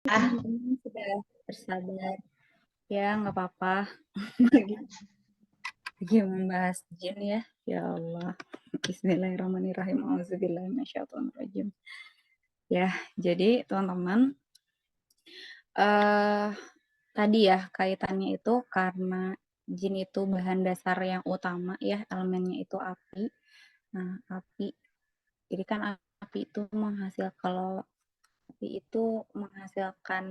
Teman-teman sudah bersabar. Ya, nggak apa-apa. Lagi membahas jin ya. Ya Allah. Bismillahirrahmanirrahim. Auzubillahiminasyaitonirrajim. Ya, jadi teman-teman, tadi ya kaitannya itu karena jin itu bahan dasar yang utama ya, elemennya itu api. Nah, api. Jadi kan api itu menghasilkan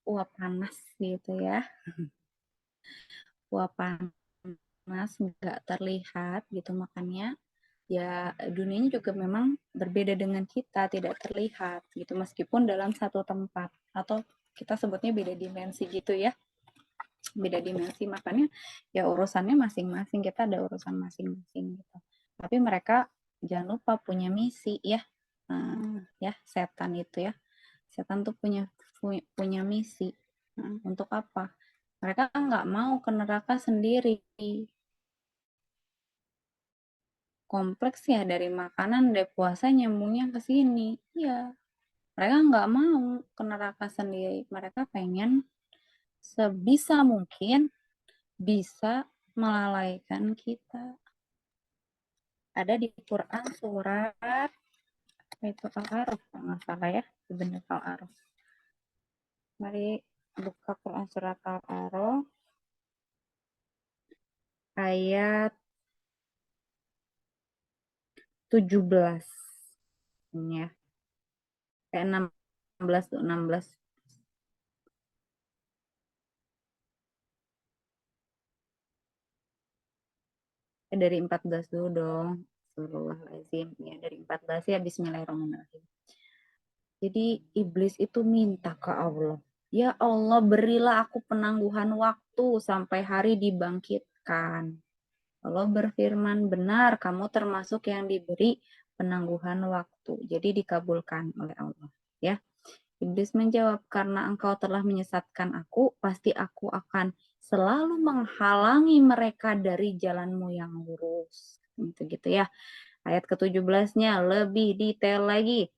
uap panas gitu ya. Uap panas nggak terlihat gitu, makanya ya dunianya juga memang berbeda dengan kita, tidak terlihat gitu, meskipun dalam satu tempat atau kita sebutnya beda dimensi gitu ya, beda dimensi, makanya ya urusannya masing-masing, kita ada urusan masing-masing gitu. Tapi mereka jangan lupa punya misi ya. Ya setan itu ya, setan tuh punya misi. Untuk apa? Mereka nggak mau ke neraka sendiri. Kompleks ya, dari makanan, dari puasa nyambungnya ke sini. Iya, mereka nggak mau ke neraka sendiri. Mereka pengen sebisa mungkin bisa melalaikan kita. Ada di Quran surat itu Al-A'raf, nggak salah ya, sebenarnya Al-A'raf. Mari buka Quran surat Al-A'raf ayat 17 ya. 16 tuh, 16. Dari 14 dulu dong. Astagfirullahaladzim. Ya, dari 14 ya, bismillahirrahmanirrahim. Jadi iblis itu minta ke Allah. Ya Allah, berilah aku penangguhan waktu sampai hari dibangkitkan. Allah berfirman, benar, kamu termasuk yang diberi penangguhan waktu. Jadi dikabulkan oleh Allah. Ya. Iblis menjawab, karena engkau telah menyesatkan aku, pasti aku akan selalu menghalangi mereka dari jalanmu yang lurus. Gitu ya. Ayat ke-17-nya lebih detail lagi.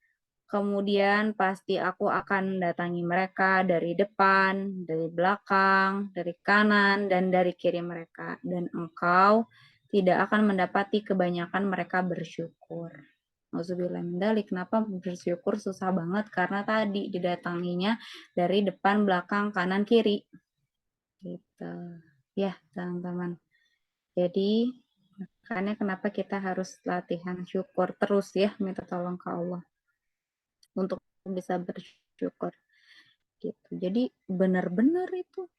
Kemudian pasti aku akan datangi mereka dari depan, dari belakang, dari kanan, dan dari kiri mereka. Dan engkau tidak akan mendapati kebanyakan mereka bersyukur. Auzubillahi, kenapa bersyukur susah banget? Karena tadi didatanginya dari depan, belakang, kanan, kiri. Gitu. Ya, teman-teman. Jadi, makanya kenapa kita harus latihan syukur terus ya, minta tolong ke Allah untuk bisa bersyukur gitu. Jadi benar-benar itu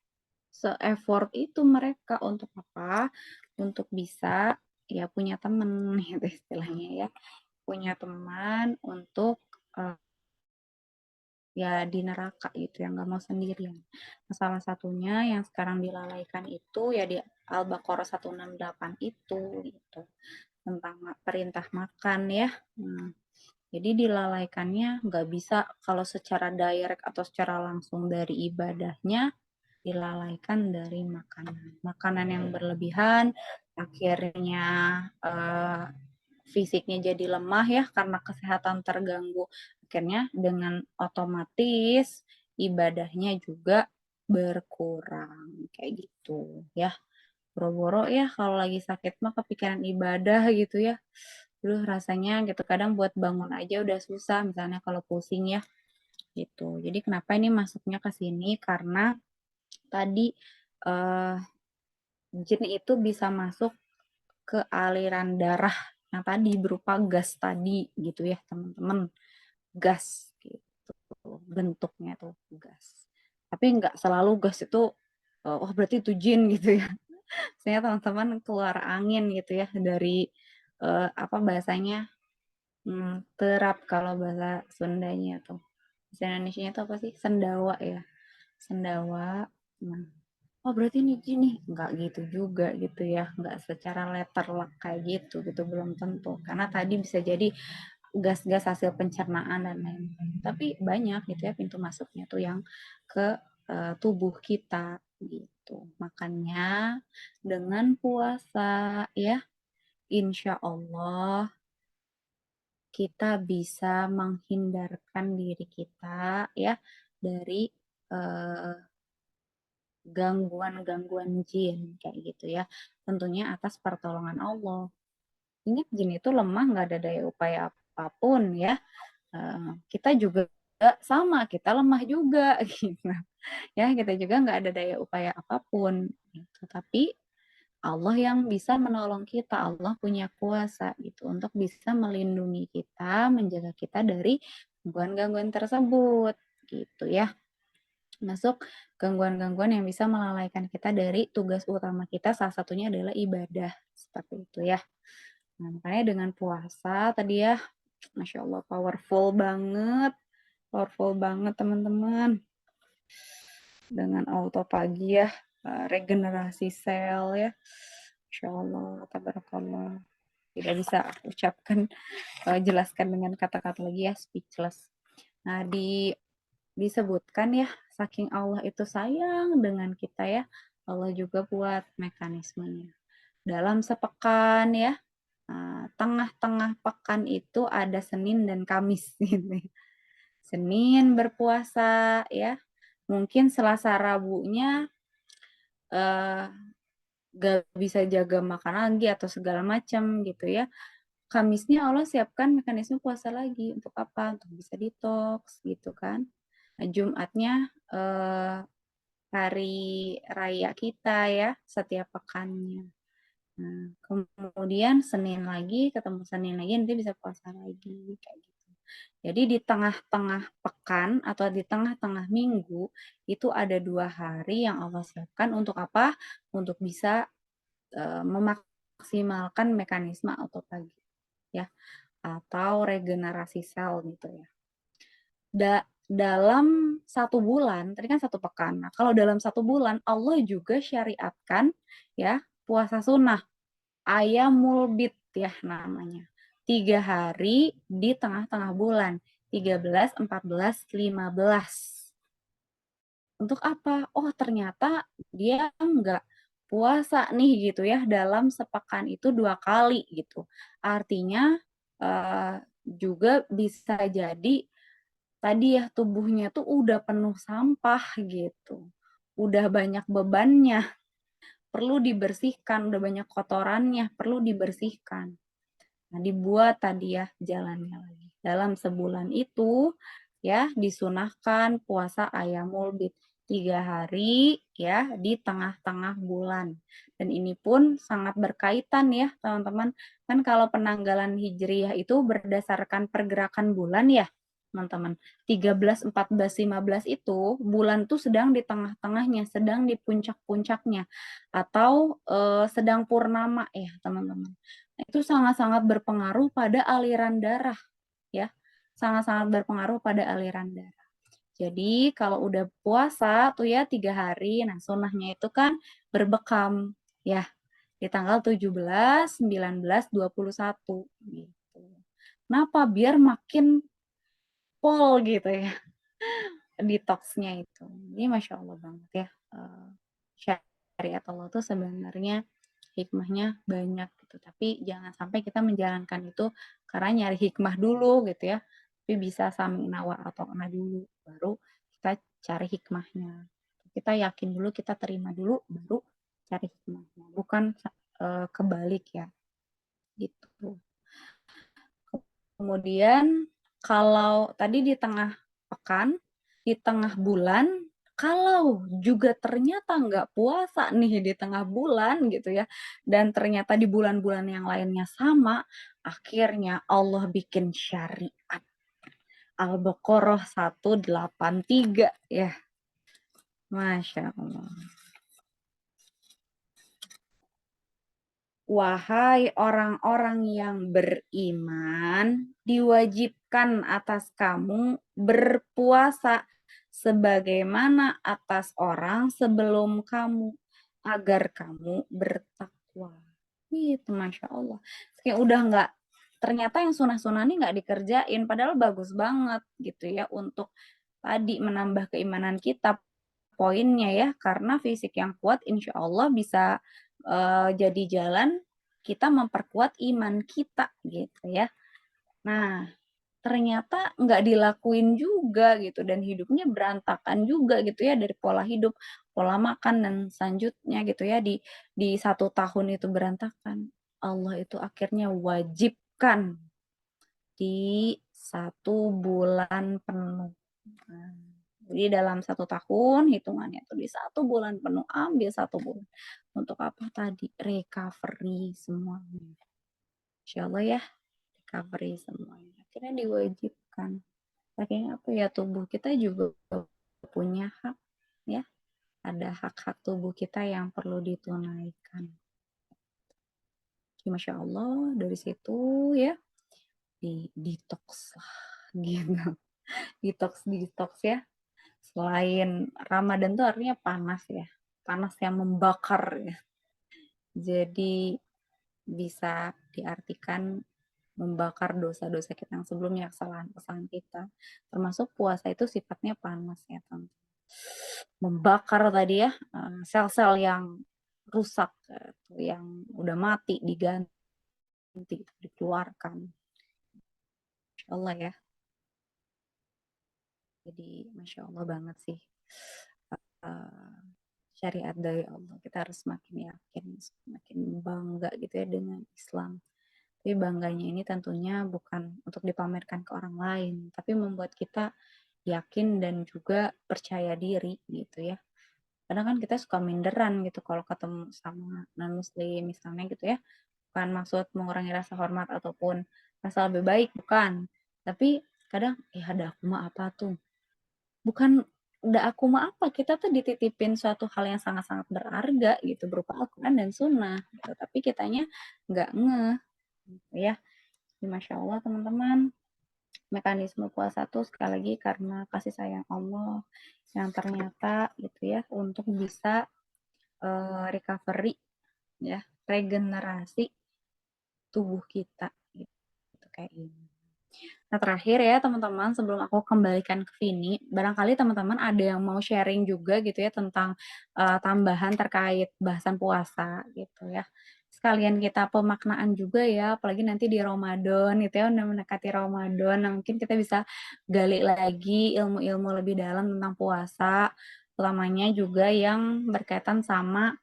se-effort itu mereka untuk apa? Untuk bisa ya punya teman gitu istilahnya ya. Punya teman untuk ya di neraka gitu yang nggak mau sendirian. Nah, salah satunya yang sekarang dilalaikan itu ya di Al-Baqarah 168 itu gitu. Tentang perintah makan ya. Jadi dilalaikannya nggak bisa kalau secara direct atau secara langsung dari ibadahnya, dilalaikan dari makanan. Makanan yang berlebihan akhirnya fisiknya jadi lemah ya karena kesehatan terganggu. Akhirnya dengan otomatis ibadahnya juga berkurang kayak gitu ya. Boro-boro ya kalau lagi sakit mah kepikiran ibadah gitu ya. Duh rasanya gitu kadang buat bangun aja udah susah misalnya kalau pusing ya gitu. Jadi kenapa ini masuknya ke sini karena tadi eh, jin itu bisa masuk ke aliran darah yang tadi berupa gas tadi gitu ya teman-teman, gas gitu bentuknya tuh gas. Tapi nggak selalu gas itu oh berarti itu jin gitu ya. Misalnya teman-teman keluar angin gitu ya dari apa bahasanya, terap kalau bahasa Sundanya tuh. Bahasa Indonesia itu apa sih? Sendawa ya. Sendawa. Nah, oh berarti ini jin nih. Enggak gitu juga gitu ya. Enggak secara letterlock kayak gitu belum tentu. Karena tadi bisa jadi gas-gas hasil pencernaan dan lain-lain. Tapi banyak gitu ya pintu masuknya tuh yang ke tubuh kita gitu. Makanya dengan puasa ya, insya Allah kita bisa menghindarkan diri kita ya dari gangguan-gangguan jin kayak gitu ya. Tentunya atas pertolongan Allah. Ingat jin itu lemah, nggak ada daya upaya apapun ya. Kita juga sama, kita lemah juga gitu. Ya, kita juga nggak ada daya upaya apapun gitu. Tapi Allah yang bisa menolong kita, Allah punya kuasa gitu untuk bisa melindungi kita, menjaga kita dari gangguan-gangguan tersebut gitu ya. Masuk gangguan-gangguan yang bisa melalaikan kita dari tugas utama kita, salah satunya adalah ibadah seperti itu ya. Nah, makanya dengan puasa tadi ya, Masya Allah powerful banget teman-teman. Dengan auto pagi ya, regenerasi sel ya. Masya Allah, tabarakallah. Tidak bisa aku ucapkan, jelaskan dengan kata-kata lagi ya, speechless. Nah, disebutkan ya, saking Allah itu sayang dengan kita ya, Allah juga buat mekanismenya. Dalam sepekan ya, tengah-tengah pekan itu ada Senin dan Kamis gitu. Senin berpuasa ya, mungkin Selasa Rabunya gak bisa jaga makan lagi atau segala macam gitu ya. Kamisnya Allah siapkan mekanisme puasa lagi untuk apa? Untuk bisa detox gitu kan. Nah, Jumatnya hari raya kita ya setiap pekannya. Nah, kemudian Senin lagi, ketemu Senin lagi, nanti bisa puasa lagi kayak gitu. Jadi di tengah-tengah pekan atau di tengah-tengah minggu itu ada 2 hari yang Allah siapkan untuk apa? Untuk bisa memaksimalkan mekanisme autophagy ya atau regenerasi sel gitu ya. Dalam 1 bulan, tadi kan 1 pekan. Nah, kalau dalam 1 bulan Allah juga syariatkan ya puasa sunnah ayamul bid ya namanya. 3 hari di tengah-tengah bulan. 13, 14, 15. Untuk apa? Oh, ternyata dia enggak puasa nih gitu ya dalam sepekan itu 2 kali gitu. Artinya juga bisa jadi tadi ya tubuhnya tuh udah penuh sampah gitu. Udah banyak bebannya, perlu dibersihkan, udah banyak kotorannya, perlu dibersihkan. Nah, dibuat tadi ya jalannya lagi. Dalam sebulan itu ya disunahkan puasa ayamul bid 3 hari ya di tengah-tengah bulan. Dan ini pun sangat berkaitan ya teman-teman. Kan kalau penanggalan hijriyah itu berdasarkan pergerakan bulan ya teman-teman. 13, 14, 15 itu bulan tuh sedang di tengah-tengahnya, sedang di puncak-puncaknya atau sedang purnama ya teman-teman. Itu sangat-sangat berpengaruh pada aliran darah ya. Sangat-sangat berpengaruh pada aliran darah. Jadi kalau udah puasa tuh ya 3 hari, nah sunnahnya itu kan berbekam ya di tanggal 17, 19, 21 gitu. Kenapa? Biar makin pol gitu ya detoxnya itu. Ini Masya Allah banget ya. Syariat Allah tuh sebenarnya hikmahnya banyak gitu. Tapi jangan sampai kita menjalankan itu karena nyari hikmah dulu gitu ya. Tapi bisa sami nawa atau kena dulu baru kita cari hikmahnya. Kita yakin dulu, kita terima dulu baru cari hikmahnya. Bukan kebalik ya. Gitu. Kemudian kalau tadi di tengah pekan, di tengah bulan, kalau juga ternyata nggak puasa nih di tengah bulan gitu ya, dan ternyata di bulan-bulan yang lainnya sama, akhirnya Allah bikin syariat. Al-Baqarah 183 ya. Masya Allah. Wahai orang-orang yang beriman, diwajibkan atas kamu berpuasa sebagaimana atas orang sebelum kamu, agar kamu bertakwa. Itu Masya Allah. Kayak udah nggak, ternyata yang sunah-sunah ini nggak dikerjain, padahal bagus banget gitu ya untuk tadi menambah keimanan kita poinnya ya, karena fisik yang kuat insya Allah bisa jadi jalan kita memperkuat iman kita gitu ya. Nah, ternyata nggak dilakuin juga gitu dan hidupnya berantakan juga gitu ya dari pola hidup, pola makan dan selanjutnya gitu ya di 1 tahun itu berantakan. Allah itu akhirnya wajibkan di 1 bulan penuh. Nah, jadi dalam 1 tahun hitungannya tuh di 1 bulan penuh, ambil 1 bulan. Untuk apa tadi? Recovery semuanya. Insyaallah ya, recovery semuanya. Akhirnya diwajibkan. Saking apa ya, tubuh kita juga punya hak ya. Ada hak-hak tubuh kita yang perlu ditunaikan. Masya Allah, dari situ ya, di detox lah gitu. Detox ya. Selain Ramadan tuh artinya panas ya. Panas yang membakar ya. Jadi bisa diartikan membakar dosa-dosa kita yang sebelumnya, kesalahan-kesalahan kita. Termasuk puasa itu sifatnya panas ya, teman. Membakar tadi ya, sel-sel yang rusak, yang udah mati diganti, dikeluarkan. Masya Allah ya. Jadi Masya Allah banget sih. Syariat dari Allah. Kita harus semakin yakin, semakin bangga gitu ya dengan Islam. Tapi bangganya ini tentunya bukan untuk dipamerkan ke orang lain, tapi membuat kita yakin dan juga percaya diri gitu ya. Kadang kan kita suka minderan gitu kalau ketemu sama non-muslim misalnya gitu ya. Bukan maksud mengurangi rasa hormat ataupun rasa lebih baik, bukan. Tapi kadang, ada aku mah apa tuh? Bukan udah aku mah apa, kita tuh dititipin suatu hal yang sangat-sangat berharga gitu berupa Al-Quran dan Sunnah gitu. Tapi kitanya nggak ngeh gitu ya. Jadi, Masya Allah teman-teman, mekanisme puasa tuh sekali lagi karena kasih sayang Allah yang ternyata gitu ya untuk bisa recovery ya, regenerasi tubuh kita gitu kayak ini. Nah, terakhir ya teman-teman, sebelum aku kembalikan ke Vini, barangkali teman-teman ada yang mau sharing juga gitu ya tentang tambahan terkait bahasan puasa gitu ya. Sekalian kita pemaknaan juga ya, apalagi nanti di Ramadan gitu ya, udah mendekati Ramadan. Nah, mungkin kita bisa gali lagi ilmu-ilmu lebih dalam tentang puasa, utamanya juga yang berkaitan sama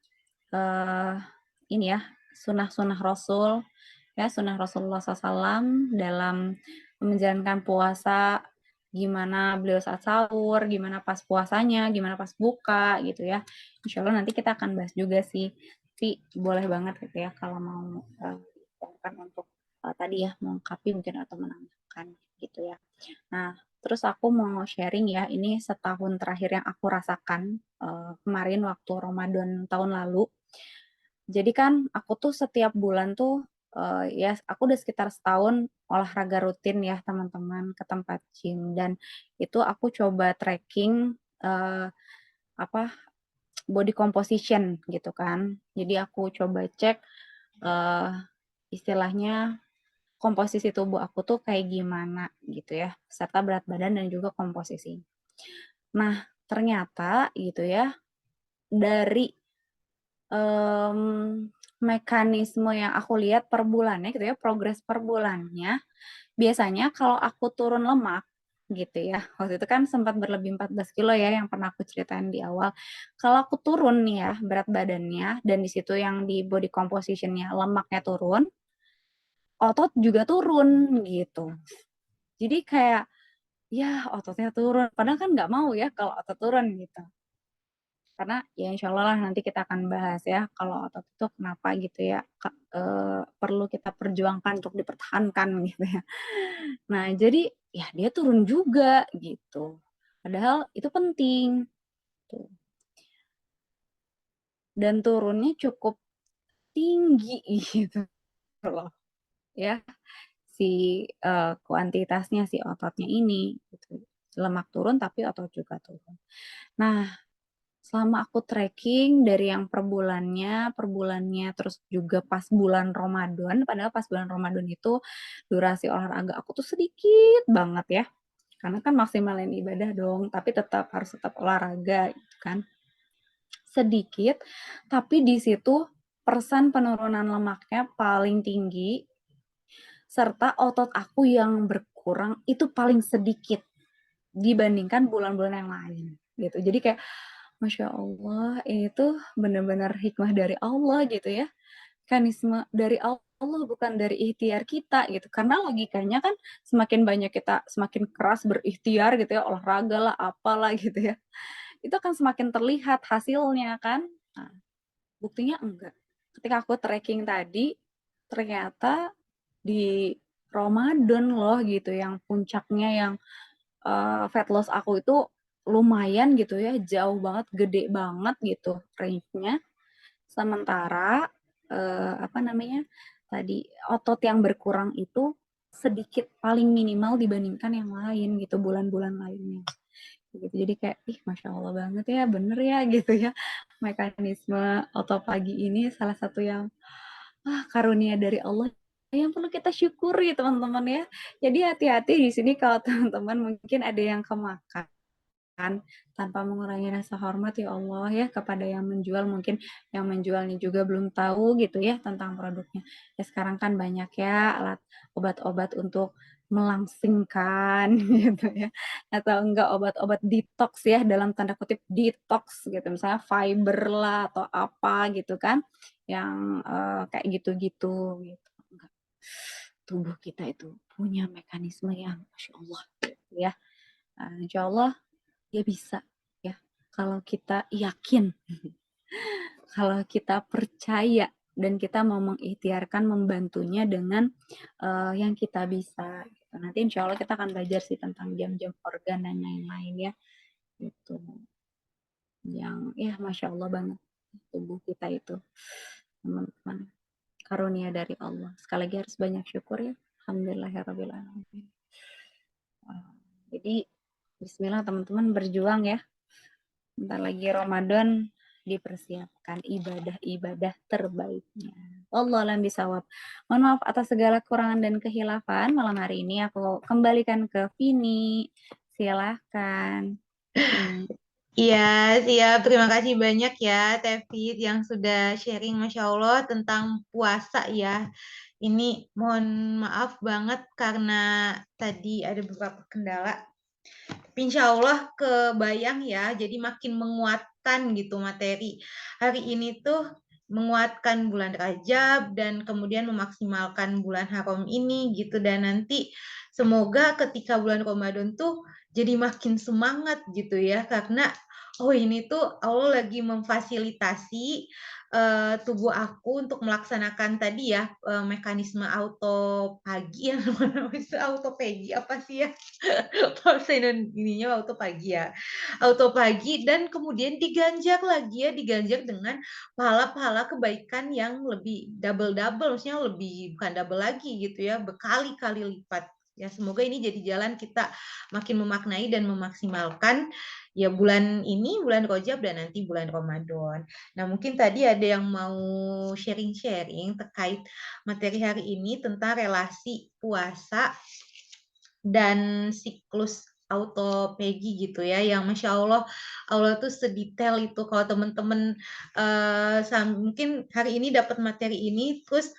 ini ya, sunnah-sunnah Rasul ya, sunnah Rasulullah SAW dalam menjalankan puasa, gimana beliau saat sahur, gimana pas puasanya, gimana pas buka gitu ya. Insya Allah nanti kita akan bahas juga sih. Tapi boleh banget gitu ya kalau mau untuk tadi ya melengkapi mungkin atau menambahkan gitu ya. Nah, terus aku mau sharing ya, ini setahun terakhir yang aku rasakan kemarin waktu Ramadan tahun lalu. Jadi kan aku tuh setiap bulan tuh ya aku udah sekitar setahun olahraga rutin ya teman-teman ke tempat gym dan itu aku coba tracking apa body composition gitu kan. Jadi aku coba cek uh, istilahnya komposisi tubuh aku tuh kayak gimana gitu ya, serta berat badan dan juga komposisi. Nah, ternyata gitu ya dari mekanisme yang aku lihat per bulannya gitu ya, progres per bulannya, biasanya kalau aku turun lemak gitu ya, waktu itu kan sempat berlebih 14 kilo ya yang pernah aku ceritain di awal. Kalau aku turun nih ya berat badannya dan di situ yang di body composition-nya lemaknya turun, otot juga turun gitu. Jadi kayak, ya ototnya turun, padahal kan nggak mau ya kalau otot turun gitu. Karena ya insya Allah lah nanti kita akan bahas ya kalau otot itu kenapa gitu ya perlu kita perjuangkan untuk dipertahankan gitu ya. Nah jadi ya dia turun juga gitu. Padahal itu penting tuh. Dan turunnya cukup tinggi gitu loh ya si kuantitasnya si ototnya ini gitu. Lemak turun tapi otot juga turun. Nah, selama aku tracking dari yang per bulannya, terus juga pas bulan Ramadan, padahal pas bulan Ramadan itu durasi olahraga aku tuh sedikit banget ya. Karena kan maksimalin ibadah dong, tapi harus tetap olahraga gitu kan. Sedikit, tapi di situ persen penurunan lemaknya paling tinggi serta otot aku yang berkurang itu paling sedikit dibandingkan bulan-bulan yang lain gitu. Jadi kayak Masya Allah, ini tuh benar-benar hikmah dari Allah gitu ya. Mekanisme dari Allah bukan dari ikhtiar kita gitu. Karena logikanya kan semakin banyak kita semakin keras berikhtiar gitu ya, olahraga lah, apalah gitu ya. Itu akan semakin terlihat hasilnya kan. Nah, buktinya enggak. Ketika aku tracking tadi, ternyata di Ramadan loh gitu yang puncaknya yang fat loss aku itu lumayan gitu ya, jauh banget, gede banget gitu range-nya. Sementara apa namanya tadi otot yang berkurang itu sedikit paling minimal dibandingkan yang lain gitu bulan-bulan lainnya. Gitu. Jadi kayak ih masya Allah banget ya, bener ya gitu ya mekanisme otopagi ini salah satu yang karunia dari Allah yang perlu kita syukuri teman-teman ya. Jadi hati-hati di sini kalau teman-teman mungkin ada yang kemakan tanpa mengurangi rasa hormat ya Allah ya kepada yang menjual, mungkin yang menjualnya juga belum tahu gitu ya tentang produknya. Ya sekarang kan banyak ya alat obat-obat untuk melangsingkan gitu ya, atau enggak obat-obat detox ya dalam tanda kutip detox gitu, misalnya fiber lah atau apa gitu kan yang kayak gitu-gitu gitu. Enggak. Tubuh kita itu punya mekanisme yang Masya Allah gitu ya. Insya Allah dia bisa ya kalau kita yakin, kalau kita percaya dan kita mau mengikhtiarkan membantunya dengan yang kita bisa. Gitu. Nanti insya Allah kita akan belajar sih tentang jam-jam organ dan lain-lain ya. Itu yang ya Masya Allah banget tubuh kita itu teman-teman karunia dari Allah. Sekali lagi harus banyak syukur ya. Alhamdulillahirrahmanirrahim. Jadi Bismillah teman-teman berjuang ya. Bentar lagi Ramadan dipersiapkan ibadah-ibadah terbaiknya. Allah alam bisawab. Mohon maaf atas segala kekurangan dan kehilafan. Malam hari ini aku kembalikan ke Vini. Silahkan. Vini. Iya, siap. Terima kasih banyak ya, Tevit, yang sudah sharing, Masya Allah, tentang puasa ya. Ini mohon maaf banget karena tadi ada beberapa kendala. Tapi insya Allah kebayang ya, jadi makin menguatkan gitu materi. Hari ini tuh menguatkan bulan Rajab dan kemudian memaksimalkan bulan haram ini gitu. Dan nanti semoga ketika bulan Ramadan tuh jadi makin semangat gitu ya, karena oh ini tuh Allah lagi memfasilitasi tubuh aku untuk melaksanakan tadi ya mekanisme auto pagi ya auto pagi apa sih ya bahasa ininya auto pagi ya auto pagi dan kemudian diganjar lagi ya diganjar dengan pahala-pahala kebaikan yang lebih double-double maksudnya lebih bukan double lagi gitu ya berkali-kali lipat ya semoga ini jadi jalan kita makin memaknai dan memaksimalkan ya bulan ini bulan Rajab dan nanti bulan Ramadan. Nah mungkin tadi ada yang mau sharing-sharing terkait materi hari ini tentang relasi puasa dan siklus autophagy gitu ya yang Masya Allah Allah tuh sedetail itu kalau teman-teman mungkin hari ini dapat materi ini terus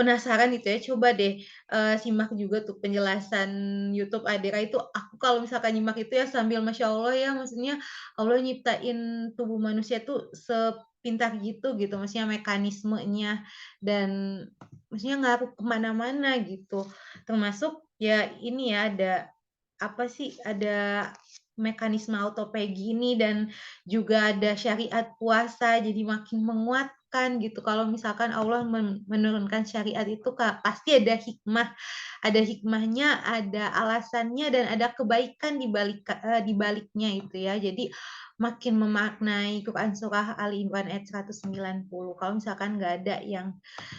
penasaran gitu ya coba deh simak juga tuh penjelasan YouTube Adera itu aku kalau misalkan nyimak itu ya sambil Masya Allah ya maksudnya Allah nyiptain tubuh manusia tuh sepintar gitu maksudnya mekanismenya dan maksudnya ngaruh kemana-mana gitu termasuk ya ini ya ada apa sih ada mekanisme autophagy ini dan juga ada syariat puasa jadi makin menguatkan gitu kalau misalkan Allah menurunkan syariat itu pasti ada hikmahnya ada alasannya dan ada kebaikan di baliknya itu ya jadi makin memaknai Quran surah Ali Imran ayat 190 kalau misalkan nggak ada yang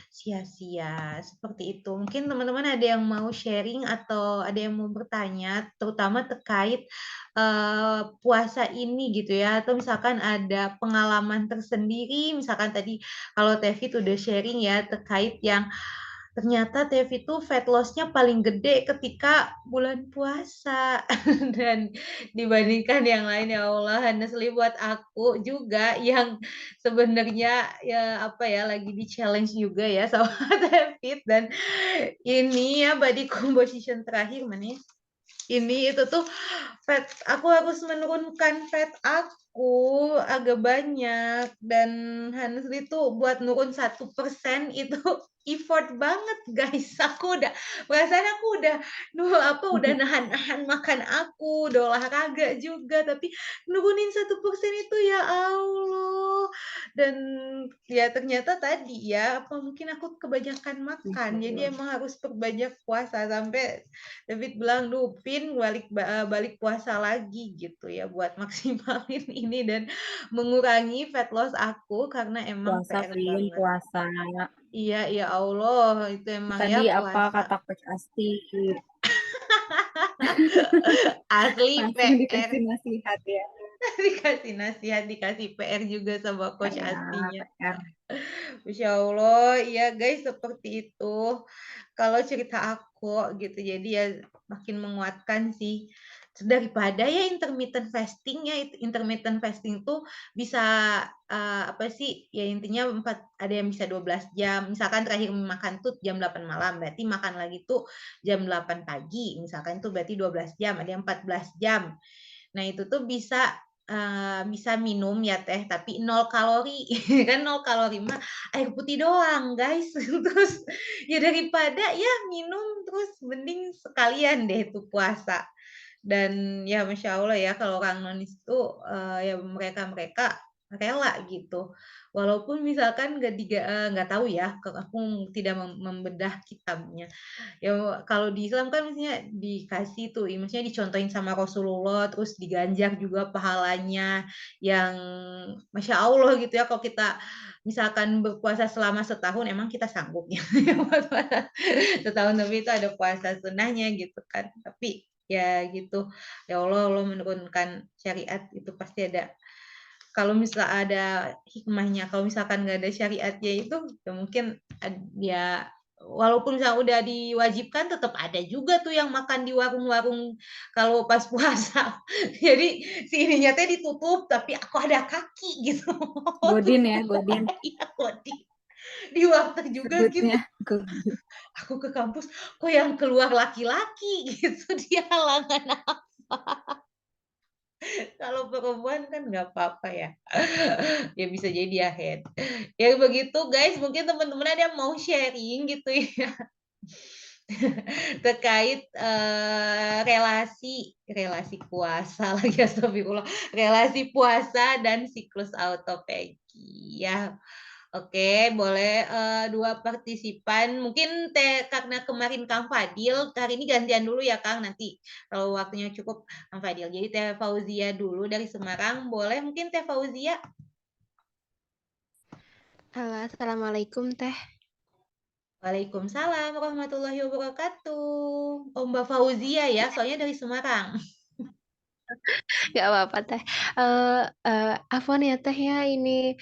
sia-sia seperti itu. Mungkin teman-teman ada yang mau sharing atau ada yang mau bertanya, terutama terkait puasa ini gitu ya, atau misalkan ada pengalaman tersendiri, misalkan tadi kalau Tevit udah sharing ya terkait yang ternyata Tevi tuh fat loss-nya paling gede ketika bulan puasa. Dan dibandingkan yang lain, ya Allah, honestly buat aku juga yang sebenarnya ya apa ya lagi di challenge juga ya sama Tevi, dan ini ya body composition terakhir manis. Ini itu tuh aku harus menurunkan fat aku agak banyak, dan honestly tuh buat nurun 1% itu effort banget guys. Aku udah perasaan aku udah udah nahan-nahan makan aku, udah olahraga juga, tapi nurunin 1% itu ya Allah. Dan ya ternyata tadi ya, apa mungkin aku kebanyakan makan, Masya jadi Allah. emang harus perbanyak puasa, sampai David bilang, "Duh, Pin, balik puasa lagi," gitu ya, buat maksimalin ini dan mengurangi fat loss aku karena emang Puasa, PR Vin, banget. puasa. Iya, ya Allah, itu emang ya Tadi apa puasa. kata Coach Asti? Asli Langsung PR. dikasih nasihat ya. Dikasih nasihat, dikasih PR juga sama coach Kayak Astinya. PR. Masya Allah, iya guys, seperti itu. Kalau cerita aku gitu, jadi ya makin menguatkan sih. Daripada ya intermittent fasting ya, intermittent fasting tuh bisa apa sih? Ya intinya ada yang bisa 12 jam. Misalkan terakhir makan tuh jam 8 malam, berarti makan lagi tuh jam 8 pagi. Misalkan itu berarti 12 jam, ada yang 14 jam. Nah, itu tuh bisa minum ya teh, tapi 0 kalori. Kan 0 kalori mah air putih doang, guys. Terus ya daripada ya minum, terus mending sekalian deh tuh puasa. Dan ya Masya Allah ya, kalau orang nonis itu ya mereka-mereka rela gitu. Walaupun misalkan nggak tahu ya, aku tidak membedah kitabnya. Ya kalau di Islam kan maksudnya dikasih tuh, maksudnya dicontohin sama Rasulullah, terus diganjar juga pahalanya yang Masya Allah gitu ya. Kalau kita misalkan berpuasa selama setahun, emang kita sanggup ya. Setahun lebih itu ada puasa sunnahnya gitu kan. Tapi ya gitu, ya Allah menurunkan syariat itu pasti ada. Kalau misal ada hikmahnya, kalau misalkan nggak ada syariatnya itu, ya mungkin ya walaupun misalnya udah diwajibkan, tetap ada juga tuh yang makan di warung-warung kalau pas puasa. Jadi si ininya teh ditutup, tapi aku ada kaki gitu. Godin Terus ya, Godin. iya kok di warteg juga gitu. Sebutnya Godin. Aku ke kampus, kok yang keluar laki-laki gitu, dia halangan apa. Kalau perempuan kan nggak apa-apa ya. Ya bisa jadi dia head. Ya begitu guys, mungkin teman-teman ada yang mau sharing gitu ya. Terkait relasi relasi puasa lagi, astagfirullah, relasi puasa dan siklus autophagy ya. Oke, boleh 2 partisipan. Mungkin karena kemarin Kang Fadil, hari ini gantian dulu ya Kang, nanti kalau waktunya cukup Kang Fadil. Jadi Teh Fauzia dulu dari Semarang, boleh mungkin Teh Fauzia? Halo, assalamualaikum Teh. Waalaikumsalam warahmatullahi wabarakatuh. Oh Mbak Fauzia ya, soalnya dari Semarang. Gak apa-apa Teh. Afwan ya Teh ya, ini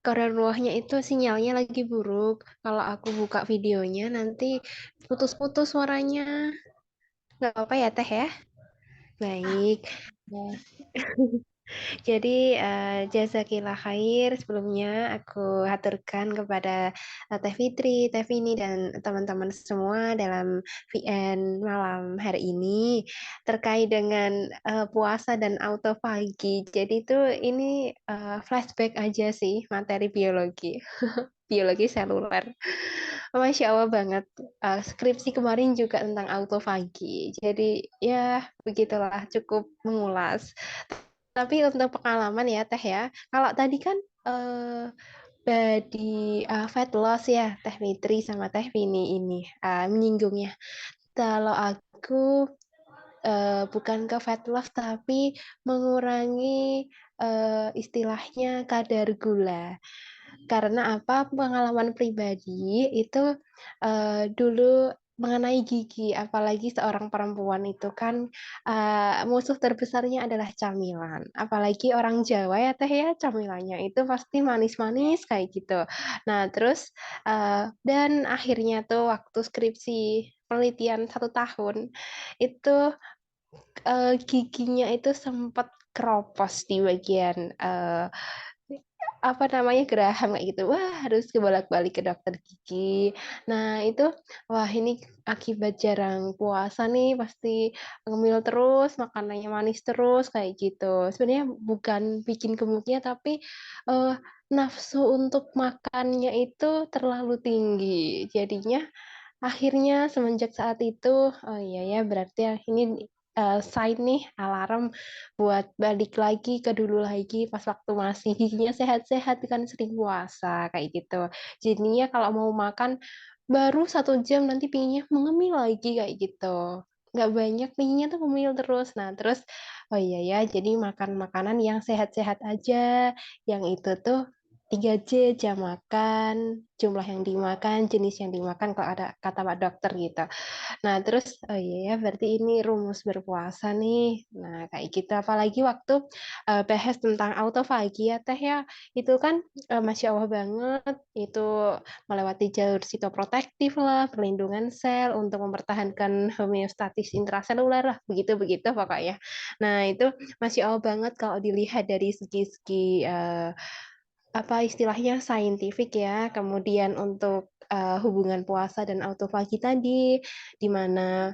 korean itu sinyalnya lagi buruk. Kalau aku buka videonya nanti putus-putus suaranya. Gak apa-apa ya Teh ya. Baik. Nah, jadi jazakillah khair, sebelumnya aku haturkan kepada Teh Fitri, Teh Vini, dan teman-teman semua dalam VN malam hari ini terkait dengan puasa dan autofagi. Jadi itu ini flashback aja sih materi biologi, biologi seluler. Masya Allah banget. Skripsi kemarin juga tentang autofagi. Jadi ya begitulah, cukup mengulas. Tapi untuk pengalaman ya Teh ya, kalau tadi kan body fat loss ya Teh Fitri sama Teh Vini ini menyinggungnya. Kalau aku bukan ke fat loss tapi mengurangi istilahnya kadar gula. Karena apa? Pengalaman pribadi itu dulu mengenai gigi, apalagi seorang perempuan itu kan musuh terbesarnya adalah camilan. Apalagi orang Jawa ya Teh ya, camilannya itu pasti manis-manis kayak gitu. Nah terus dan akhirnya tuh waktu skripsi penelitian 1 tahun itu giginya itu sempat keropos di bagian apa namanya geraham kayak gitu. Wah, harus bolak-balik ke dokter gigi. Nah, itu wah ini akibat jarang puasa nih pasti ngemil terus, makanannya manis terus kayak gitu. Sebenarnya bukan bikin gemuknya tapi eh, nafsu untuk makannya itu terlalu tinggi. Jadinya akhirnya semenjak saat itu, oh iya ya berarti ini sign nih alarm buat balik lagi ke dulu lagi pas waktu masih giginya sehat-sehat kan sering puasa kayak gitu. Jadinya kalau mau makan baru 1 jam nanti pinginnya mengemil lagi kayak gitu. Nggak banyak pinginnya tuh ngemil terus. Nah terus oh iya ya jadi makan makanan yang sehat-sehat aja. Yang itu tuh 3J, jam makan, jumlah yang dimakan, jenis yang dimakan kalau ada kata Pak Dokter gitu. Nah, terus oh iya ya, berarti ini rumus berpuasa nih. Nah, kayak gitu. Apalagi waktu bahas tentang autofagi ya, Teh ya. Itu kan Masya Allah banget. Itu melewati jalur sitoprotektif lah, perlindungan sel untuk mempertahankan homeostatis intraseluler lah. Begitu-begitu pokoknya. Nah, itu Masya Allah banget kalau dilihat dari segi-segi apa istilahnya saintifik ya. Kemudian untuk hubungan puasa dan autofagi tadi, di mana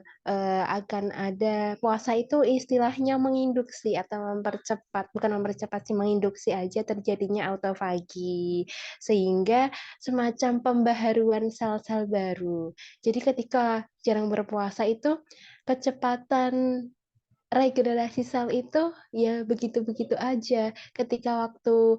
akan ada puasa itu istilahnya menginduksi atau mempercepat, bukan mempercepat sih, menginduksi aja terjadinya autofagi, sehingga semacam pembaharuan sel-sel baru. Jadi ketika jarang berpuasa itu kecepatan regenerasi sel itu ya begitu-begitu aja. Ketika waktu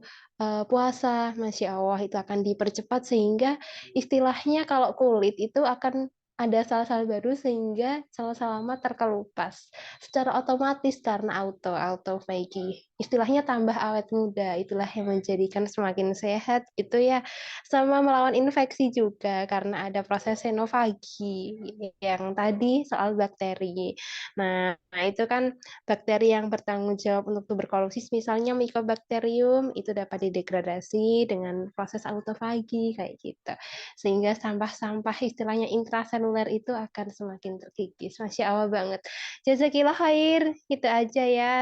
puasa, Masya Allah itu akan dipercepat sehingga istilahnya kalau kulit itu akan ada sel-sel baru sehingga sel-sel lama terkelupas secara otomatis karena autophagy. Istilahnya tambah awet muda, itulah yang menjadikan semakin sehat itu ya, sama melawan infeksi juga karena ada proses xenofagi yang tadi soal bakteri. Nah, itu kan bakteri yang bertanggung jawab untuk tuberkulosis, misalnya Mycobacterium, itu dapat didegradasi dengan proses autofagi kayak gitu. Sehingga sampah-sampah istilahnya intraseluler itu akan semakin terkikis. Masya Allah banget. Jazakillah khair, itu aja ya.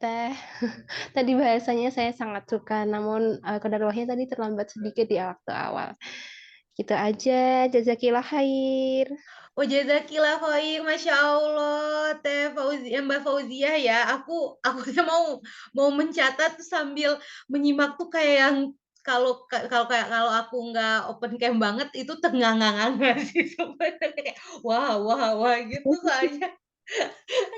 Teh. Tadi bahasanya saya sangat suka, namun kedaluarnya tadi terlambat sedikit di waktu awal. Gitu aja, jazakillah khair. Oh, jazakillah khair, Masya Allah, Teh Fauzia, Mbak Fauzia ya. Aku mau mencatat tuh sambil menyimak tuh kayak yang kalau aku nggak open cam banget itu tengah-nganga sih sebenarnya kayak wah wah wah gitu soalnya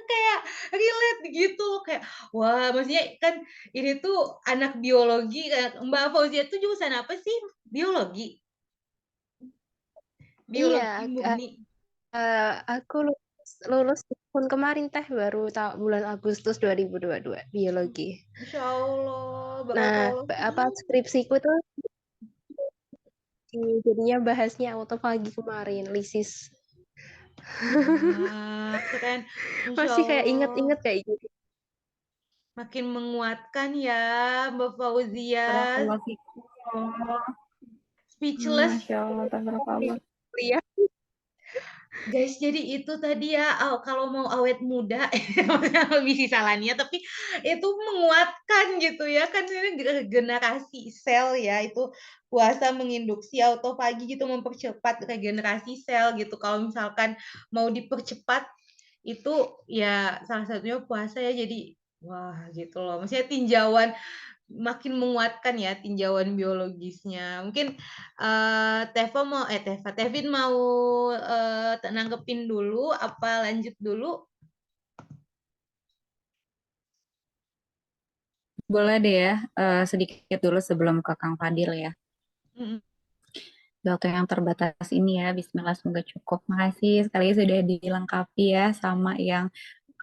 kayak relate gitu kayak wah maksudnya kan ini tuh anak biologi Mbak Fauzia tuh jurusan apa sih? Biologi. Iya, Biologi murni. aku lulus tahun kemarin Teh, baru bulan Agustus 2022, biologi. Masya Allah, Nah, barakallah apa fiik. skripsiku tuh jadinya bahasnya autofagi kemarin, lisis. Wah, keren. Masya Masih kayak Allah. inget-inget kayak gitu. Makin menguatkan ya, Mbak Fauzia. Barakallahu fikum. Speechless. Masya Allah, tabarakallah. Iya. Guys, jadi itu tadi ya, kalau mau awet muda, maksudnya lebih sisalannya, tapi itu menguatkan gitu ya, kan ini regenerasi sel ya, itu puasa menginduksi autofagi gitu, mempercepat regenerasi sel gitu. Kalau misalkan mau dipercepat, itu ya salah satunya puasa ya, jadi wah gitu loh. Maksudnya tinjauan makin menguatkan ya tinjauan biologisnya. Mungkin Tevin mau nanggepin dulu apa lanjut dulu? Boleh deh ya, sedikit dulu sebelum ke Kang Fadil ya. Mm-mm. Waktu yang terbatas ini ya, Bismillah semoga cukup. Makasih sekali sudah dilengkapi ya sama yang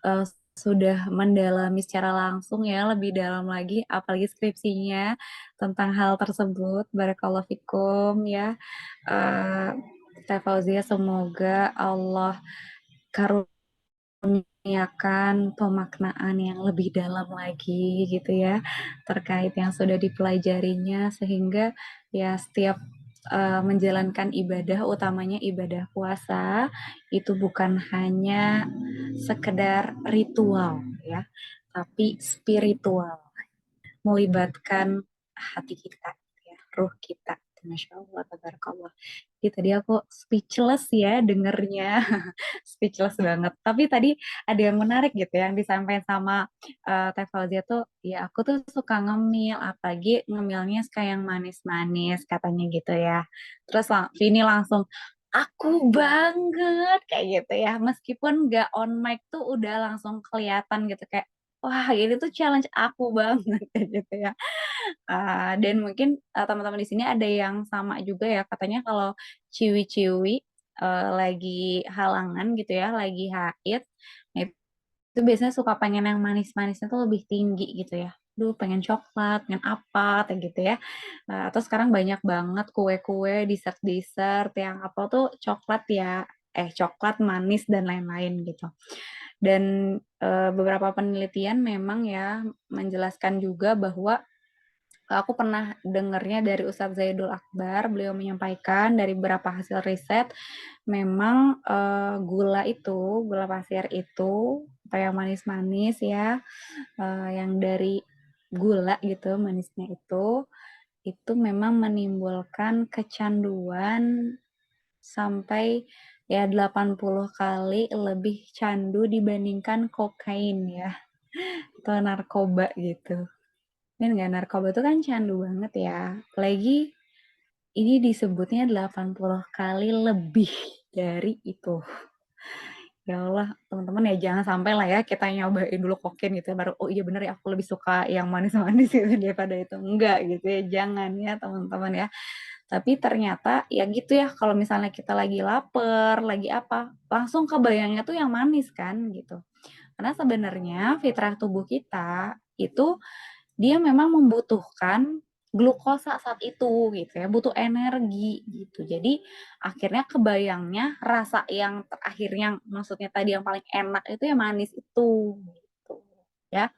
eh, sudah mendalami secara langsung ya, lebih dalam lagi, apalagi skripsinya tentang hal tersebut. Barakallahu fikum ya. Eh, Teh Fauzia, semoga Allah karuniakan pemaknaan yang lebih dalam lagi gitu ya terkait yang sudah dipelajarinya, sehingga ya setiap menjalankan ibadah, utamanya ibadah puasa, itu bukan hanya sekedar ritual ya, tapi spiritual, melibatkan hati kita, ya, ruh kita. Masya Allah, tabarakallah. Jadi tadi aku speechless ya dengernya, speechless banget. Tapi tadi ada yang menarik gitu yang disampaikan sama Teh Fauzia tuh, ya aku tuh suka ngemil, apalagi ngemilnya suka yang manis-manis katanya gitu ya. Terus Vini langsung, aku banget kayak gitu ya, meskipun nggak on mic tuh udah langsung kelihatan gitu kayak, wah ini tuh challenge aku banget kayak gitu ya. Dan mungkin teman-teman di sini ada yang sama juga ya, katanya kalau ciwi-ciwi lagi halangan gitu ya, lagi haid, nah itu biasanya suka pengen yang manis-manisnya tuh lebih tinggi gitu ya. Duh, pengen coklat, pengen apa, kayak gitu ya. Atau sekarang banyak banget kue-kue, dessert-dessert yang apa tuh coklat ya, coklat manis dan lain-lain gitu. Dan beberapa penelitian memang ya menjelaskan juga bahwa aku pernah dengarnya dari Ustadz Zaidul Akbar, beliau menyampaikan dari beberapa hasil riset, memang gula pasir itu, atau yang manis-manis ya, yang dari gula gitu, manisnya itu memang menimbulkan kecanduan sampai ya 80 kali lebih candu dibandingkan kokain ya, atau narkoba gitu. Dan nggak, narkoba itu kan candu banget ya. Apalagi ini disebutnya 80 kali lebih dari itu. Ya Allah, teman-teman ya jangan sampai lah ya kita nyobain dulu kokain gitu ya, baru oh iya bener ya aku lebih suka yang manis-manis gitu daripada itu. Enggak gitu ya, jangan ya teman-teman ya. Tapi ternyata ya gitu ya, kalau misalnya kita lagi lapar, lagi apa, langsung kebayangnya tuh yang manis kan gitu. Karena sebenarnya fitrah tubuh kita itu dia memang membutuhkan glukosa saat itu gitu ya, butuh energi gitu. Jadi akhirnya kebayangnya rasa yang terakhir, yang maksudnya tadi yang paling enak itu yang manis itu gitu ya.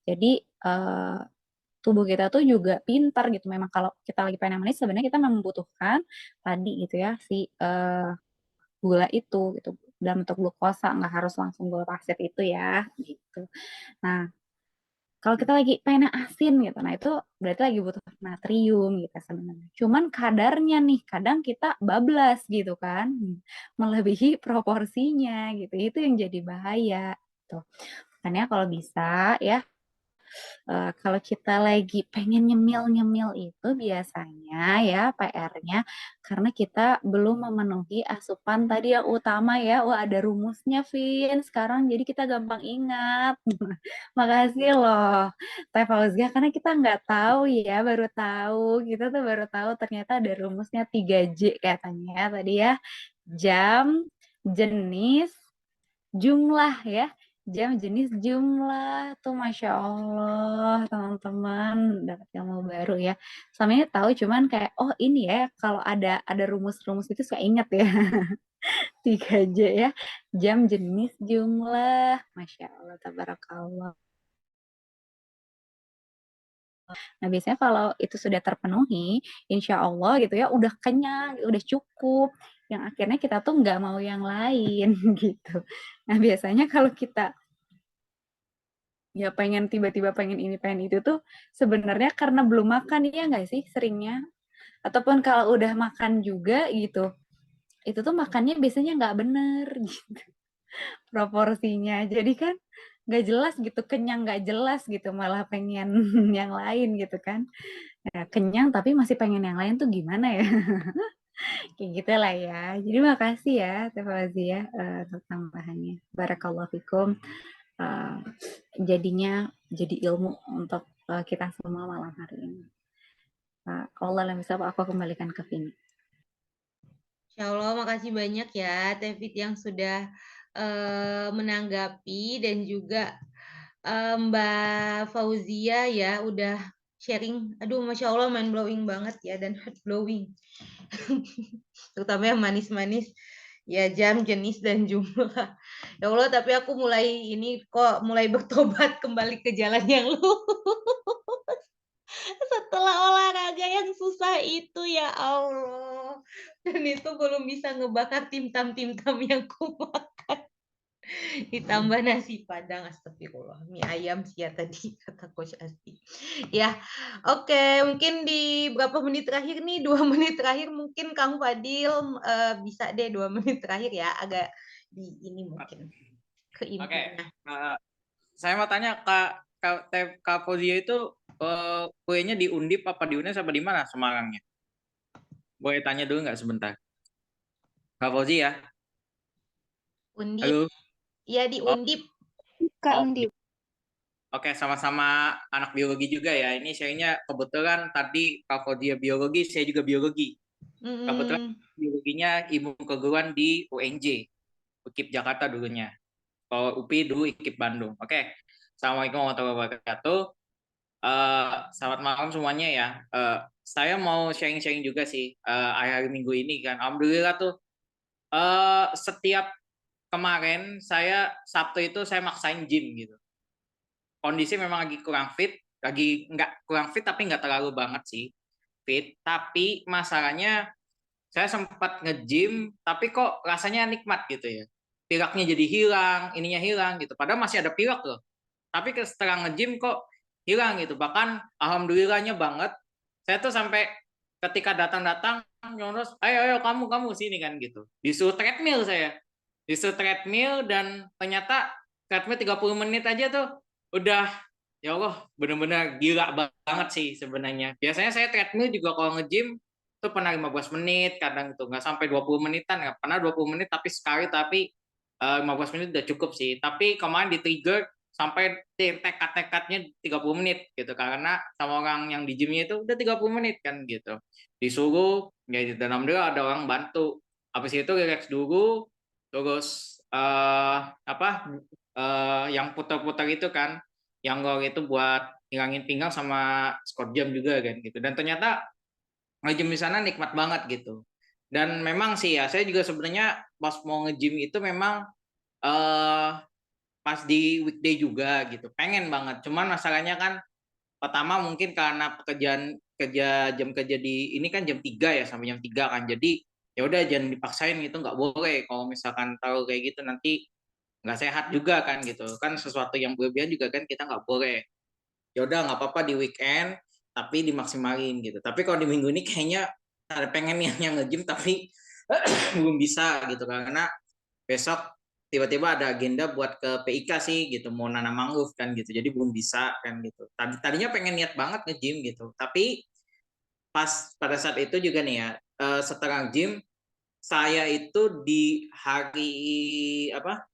Jadi tubuh kita tuh juga pintar gitu. Memang kalau kita lagi pengen yang manis sebenarnya kita membutuhkan tadi gitu ya si gula itu gitu dalam bentuk glukosa, nggak harus langsung gula pasir itu ya gitu. Nah, kalau kita lagi pengen yang asin gitu, nah itu berarti lagi butuh natrium gitu sebenarnya. Cuman kadarnya nih, kadang kita bablas gitu kan, melebihi proporsinya gitu. Itu yang jadi bahaya. Tuh. Makanya kalau bisa ya, kalau kita lagi pengen nyemil-nyemil itu biasanya ya PR-nya karena kita belum memenuhi asupan tadi yang utama ya. Wah, ada rumusnya, Vin. Sekarang jadi kita gampang ingat. Makasih loh, Teh Fauzia, karena kita nggak tahu ya, baru tahu. Kita tuh baru tahu ternyata ada rumusnya 3J katanya tadi ya. Jam, jenis, jumlah ya. Jam, jenis, jumlah. Tuh Masya Allah, teman-teman. Dapat ilmu baru ya. Selama ini tahu cuman kayak, oh ini ya, kalau ada rumus-rumus itu suka ingat ya. 3J ya. Jam, jenis, jumlah. Masya Allah, tabarakallah. Nah, biasanya kalau itu sudah terpenuhi, insya Allah gitu ya, udah kenyang, udah cukup. Yang akhirnya kita tuh nggak mau yang lain gitu. Nah, biasanya kalau kita ya pengen tiba-tiba pengen ini pengen itu tuh sebenarnya karena belum makan ya nggak sih seringnya. Ataupun kalau udah makan juga gitu, itu tuh makannya biasanya nggak bener gitu proporsinya. Jadi kan nggak jelas gitu, kenyang nggak jelas gitu, malah pengen yang lain gitu kan. Nah, kenyang tapi masih pengen yang lain tuh gimana ya? Kayak gitu lah ya. Jadi makasih ya Teh Fauzia untuk tambahannya. Barakallahu fikum. Uh, jadinya jadi ilmu untuk kita semua malam hari ini. Allah yang bisa aku kembalikan ke Vini. Insya Allah, makasih banyak ya Tevit yang sudah menanggapi, dan juga Mbak Fauzia ya udah sharing. Aduh, Masya Allah mind blowing banget ya, dan heart blowing. Terutama yang manis-manis. Ya, jam, jenis, dan jumlah. Ya Allah, tapi aku mulai bertobat kembali ke jalan yang lurus. Setelah olahraga yang susah itu, ya Allah. Dan itu belum bisa ngebakar tim-tam yang kumakan. Ditambah nasi padang, astagfirullah. Mie ayam sih ya tadi, kata Coach Asti. Ya, oke. Mungkin di berapa menit terakhir nih, 2 menit terakhir mungkin Kang Fadil bisa deh 2 menit terakhir ya, agak di ini mungkin ke Oke, intinya. saya mau tanya Kak Fauzia itu kuliahnya di Undip apa di UNES apa di mana Semarangnya? Boleh tanya dulu nggak sebentar? Kak Fauzia, Undip. halo. Iya, di Oh, Undip. Kak oh, Undip. Oke, sama-sama anak biologi juga ya. Ini sayangnya kebetulan tadi Kak Fauzia biologi, saya juga biologi. Kebetulan biologinya ilmu keguruan di UNJ, UKIP Jakarta dulunya. Kalau UPI dulu UKIP Bandung. Oke, Assalamualaikum warahmatullahi wabarakatuh. Selamat malam semuanya ya. Saya mau sharing-sharing juga sih hari minggu ini kan. Alhamdulillah tuh setiap kemarin saya Sabtu itu saya maksain gym gitu. Kondisi memang lagi kurang fit, lagi nggak kurang fit tapi nggak terlalu banget sih fit. Tapi masalahnya saya sempat nge-gym tapi kok rasanya nikmat gitu ya. Pileknya jadi hilang, ininya hilang gitu. Padahal masih ada pilek loh. Tapi setelah nge-gym kok hilang gitu. Bahkan alhamdulillahnya banget, saya tuh sampai ketika datang-datang terus ayo kamu sini kan gitu. Disuruh treadmill saya. Disuruh treadmill dan ternyata treadmill 30 menit aja tuh udah ya Allah bener-bener gila banget sih sebenarnya. Biasanya saya treadmill juga kalau nge-gym tuh pernah 15 menit, kadang tuh nggak sampai 20 menitan, nggak pernah 20 menit tapi sekali 15 menit udah cukup sih. Tapi kemarin di trigger sampai tekad-tekadnya 30 menit gitu karena sama orang yang di gymnya itu udah 30 menit kan gitu. Disuruh ya dan alhamdulillah ada orang bantu. Habis itu relax dulu terus yang putar-putar itu kan yang gol itu buat hilangin pinggang sama squat jam juga kan gitu. Dan ternyata nge-gym di sana nikmat banget gitu. Dan memang sih ya saya juga sebenarnya pas mau nge-gym itu memang eh pas di weekday juga gitu pengen banget cuman masalahnya kan pertama mungkin karena jam kerja di ini kan jam 3 ya sampai jam 3 kan jadi ya udah jangan dipaksain gitu nggak boleh kalau misalkan tahu kayak gitu nanti nggak sehat juga kan gitu kan sesuatu yang berlebihan juga kan kita nggak boleh ya udah nggak apa-apa di weekend tapi dimaksimalin gitu tapi kalau di minggu ini kayaknya ada pengen yang nge-gym tapi belum bisa gitu karena besok tiba-tiba ada agenda buat ke PIK sih gitu mau nanam mangrove kan gitu jadi belum bisa kan gitu tadinya pengen niat banget nge-gym gitu tapi pas pada saat itu juga nih ya setelah gym saya itu di hari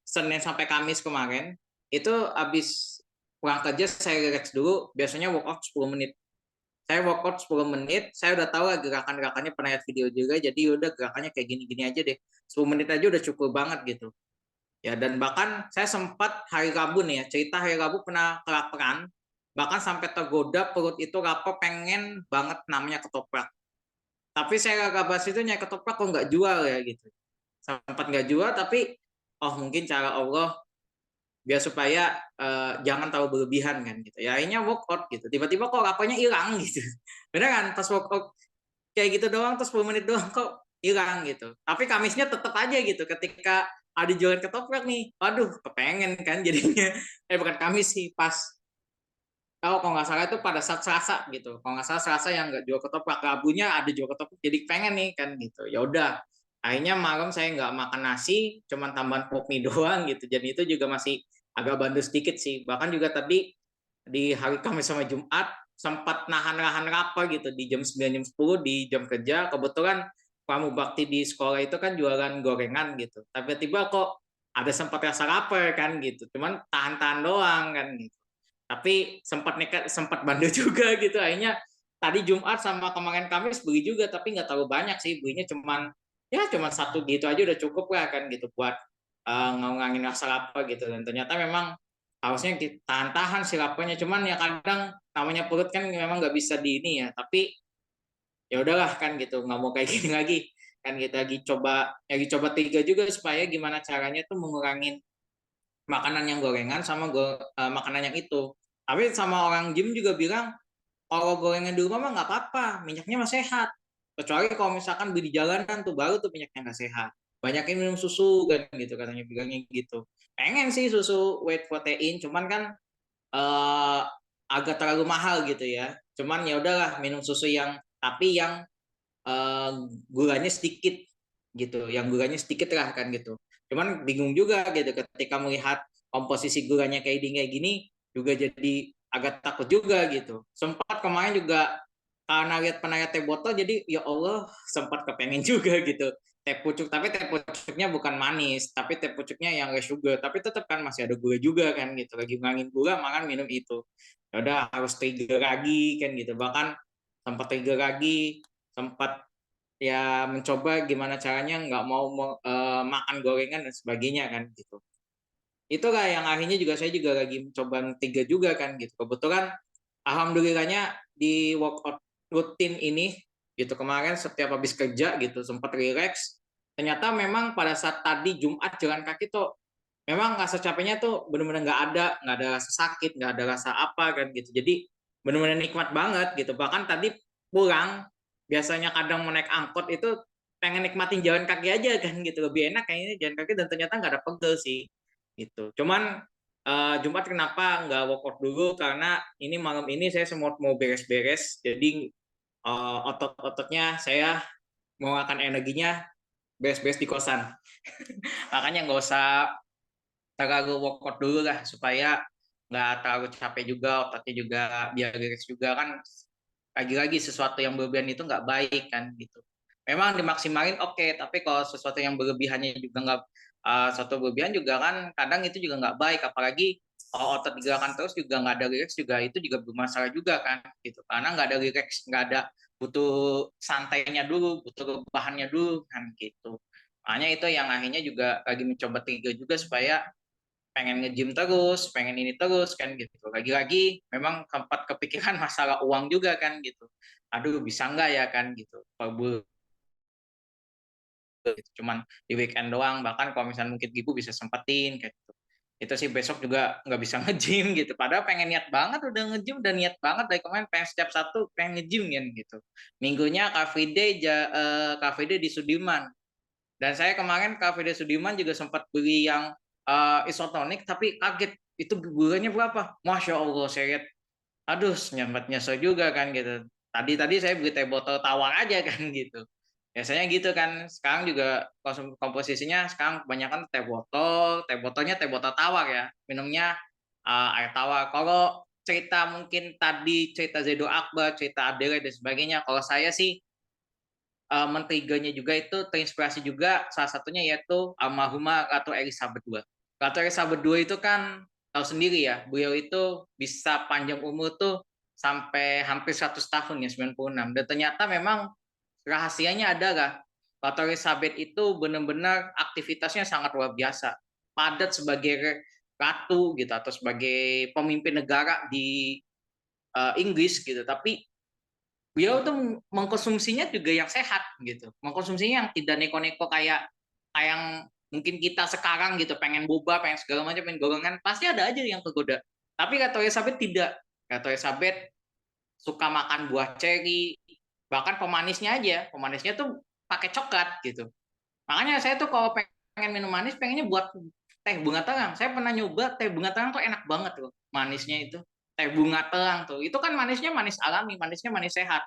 Senin sampai Kamis kemarin itu habis pulang kerja saya relax dulu biasanya workout 10 menit saya workout 10 menit, saya udah tahu gerakan-gerakannya pernah lihat video juga, jadi udah gerakannya kayak gini-gini aja deh. 10 menit aja udah cukup banget gitu. Ya dan bahkan saya sempat hari Rabu nih ya, cerita hari Rabu pernah kelaparan, bahkan sampai tergoda perut itu lapar pengen banget namanya ketoprak. Tapi saya gak bahas itu nyari ketoprak kok nggak jual ya gitu. Sempat nggak jual tapi oh mungkin cara Allah biar supaya jangan terlalu berlebihan kan gitu. Ya akhirnya workout gitu. Tiba-tiba kok laparnya hilang gitu. Bener kan pas workout kayak gitu doang terus 10 menit doang kok hilang gitu. Tapi Kamisnya tetap aja gitu ketika ada jualan ketoprak nih. Waduh, kepengen kan jadinya. Bukan Kamis sih, pas kalau nggak salah itu pada saat Selasa gitu. Kalau nggak salah Selasa yang nggak jual ketoprak, Rabunya ada jual ketoprak jadi pengen nih kan gitu. Ya udah. Akhirnya malam saya nggak makan nasi, cuman tambahan pop mie doang gitu. Jadi itu juga masih agak bandel sedikit sih. Bahkan juga tadi di hari Kamis sama Jumat sempat nahan-nahan lapar gitu di jam 9 jam 10 di jam kerja kebetulan kamu bakti di sekolah itu kan jualan gorengan gitu tapi tiba-tiba kok ada sempat rasa lapar kan gitu cuman tahan-tahan doang kan gitu tapi sempat nekat sempat bandel juga gitu akhirnya tadi Jumat sama kemarin Kamis beli juga tapi nggak terlalu banyak sih belinya cuman satu gitu aja udah cukup lah kan gitu buat ngurangin rasa lapar gitu dan ternyata memang harusnya ditahan-tahan si laparnya, cuman ya kadang namanya perut kan memang nggak bisa di ini ya, tapi ya udahlah kan gitu, nggak mau kayak gini lagi kan, kita lagi coba tiga juga supaya gimana caranya tuh mengurangin makanan yang gorengan sama makanan yang itu. Tapi sama orang gym juga bilang kalau gorengan di rumah mah nggak apa-apa, minyaknya mah sehat. Kecuali kalau misalkan beli di jalanan tuh baru tuh minyaknya nggak sehat. Banyakin minum susu kan gitu katanya, bilangnya gitu. Pengen sih susu whey protein, cuman kan eh, agak terlalu mahal gitu ya. Cuman ya udahlah minum susu yang tapi yang eh, gulanya sedikit gitu, yang gulanya sedikit lah kan gitu. Cuman bingung juga gitu ketika melihat komposisi gulanya kayak gini juga jadi agak takut juga gitu. Sempat kemarin juga karena lihat pernah teh botol jadi ya Allah sempat kepengen juga gitu teh pucuk, tapi teh pucuknya bukan manis, tapi teh pucuknya yang less sugar, tapi tetap kan masih ada gula juga kan gitu. Lagi ngangin gula makan minum itu, ya udah harus trigger lagi kan gitu. Bahkan sempat trigger lagi, sempat ya mencoba gimana caranya nggak mau makan gorengan dan sebagainya kan gitu. Itulah yang akhirnya juga saya juga lagi mencoba tiga juga kan gitu. Kebetulan alhamdulillahnya di workout rutin ini gitu kemarin setiap habis kerja gitu sempat relax. Ternyata memang pada saat tadi Jumat jalan kaki tuh memang rasa capeknya tuh benar-benar nggak ada rasa sakit, nggak ada rasa apa kan gitu. Jadi benar-benar nikmat banget gitu. Bahkan tadi pulang biasanya kadang mau naik angkot itu pengen nikmatin jalan kaki aja kan gitu, lebih enak kayaknya jalan kaki, dan ternyata nggak ada pegel sih gitu. Cuman Jumat kenapa nggak workout dulu, karena ini malam ini saya semua mau beres-beres, jadi otot-ototnya saya mau akan energinya beres-beres di kosan. Makanya nggak usah terlalu workout dulu lah supaya nggak terlalu capek juga, otaknya juga biar relax juga kan. Lagi-lagi sesuatu yang berlebihan itu nggak baik kan gitu. Memang dimaksimalin oke, tapi kalau sesuatu yang berlebihannya juga nggak suatu berlebihan juga kan kadang itu juga nggak baik, apalagi kalau otot digerakkan terus juga nggak ada relax juga itu juga bermasalah juga kan gitu, karena nggak ada relax, nggak ada, butuh santainya dulu, butuh rebahannya dulu kan gitu. Makanya itu yang akhirnya juga lagi mencoba tiga juga supaya pengen nge-gym terus, pengen ini terus kan gitu. Lagi-lagi memang sempat kepikiran masalah uang juga kan gitu. Aduh bisa nggak ya kan gitu. Per bulan gitu. Cuman di weekend doang, bahkan kalau misalnya mungkin ibu bisa sempetin kayak gitu. Itu sih besok juga nggak bisa nge-gym gitu. Padahal pengen niat banget udah nge-gym, udah niat banget dari kemarin pengen setiap Sabtu pengen nge-gym kan gitu. Minggunya Car Free Day, Car Free Day di Sudirman. Dan saya kemarin Car Free Day Sudirman juga sempat beli yang isotonik, tapi kaget itu gulanya berapa? Masya Allah, saya lihat, aduh nyesel juga kan gitu. Tadi saya beli teh botol tawar aja kan gitu. Biasanya gitu kan. Sekarang juga komposisinya sekarang kebanyakan teh botolnya teh botol tawar ya. Minumnya air tawar. Kalau cerita mungkin tadi cerita Zedo Akbar, cerita Adele dan sebagainya. Kalau saya sih mentriggernya juga itu terinspirasi juga salah satunya yaitu almarhumah Ratu Elizabeth II. Ratu Elizabeth II itu kan tahu sendiri ya, beliau itu bisa panjang umur tuh sampai hampir 100 tahun ya, 96. Dan ternyata memang rahasianya adalah Ratu Elizabeth itu benar-benar aktivitasnya sangat luar biasa. Padat sebagai ratu gitu atau sebagai pemimpin negara di Inggris gitu, tapi beliau tuh mengkonsumsinya juga yang sehat gitu, mengkonsumsinya yang tidak neko-neko kayak yang mungkin kita sekarang gitu, pengen boba, pengen segala macam, pengen gorengan, pasti ada aja yang kegoda. Tapi Ratu Elizabeth tidak. Ratu Elizabeth suka makan buah ceri, bahkan pemanisnya tuh pakai coklat gitu. Makanya saya tuh kalau pengen minum manis pengennya buat teh bunga telang. Saya pernah nyoba teh bunga telang tuh enak banget tuh manisnya itu. Teh bunga telang tuh itu kan manisnya manis alami, manisnya manis sehat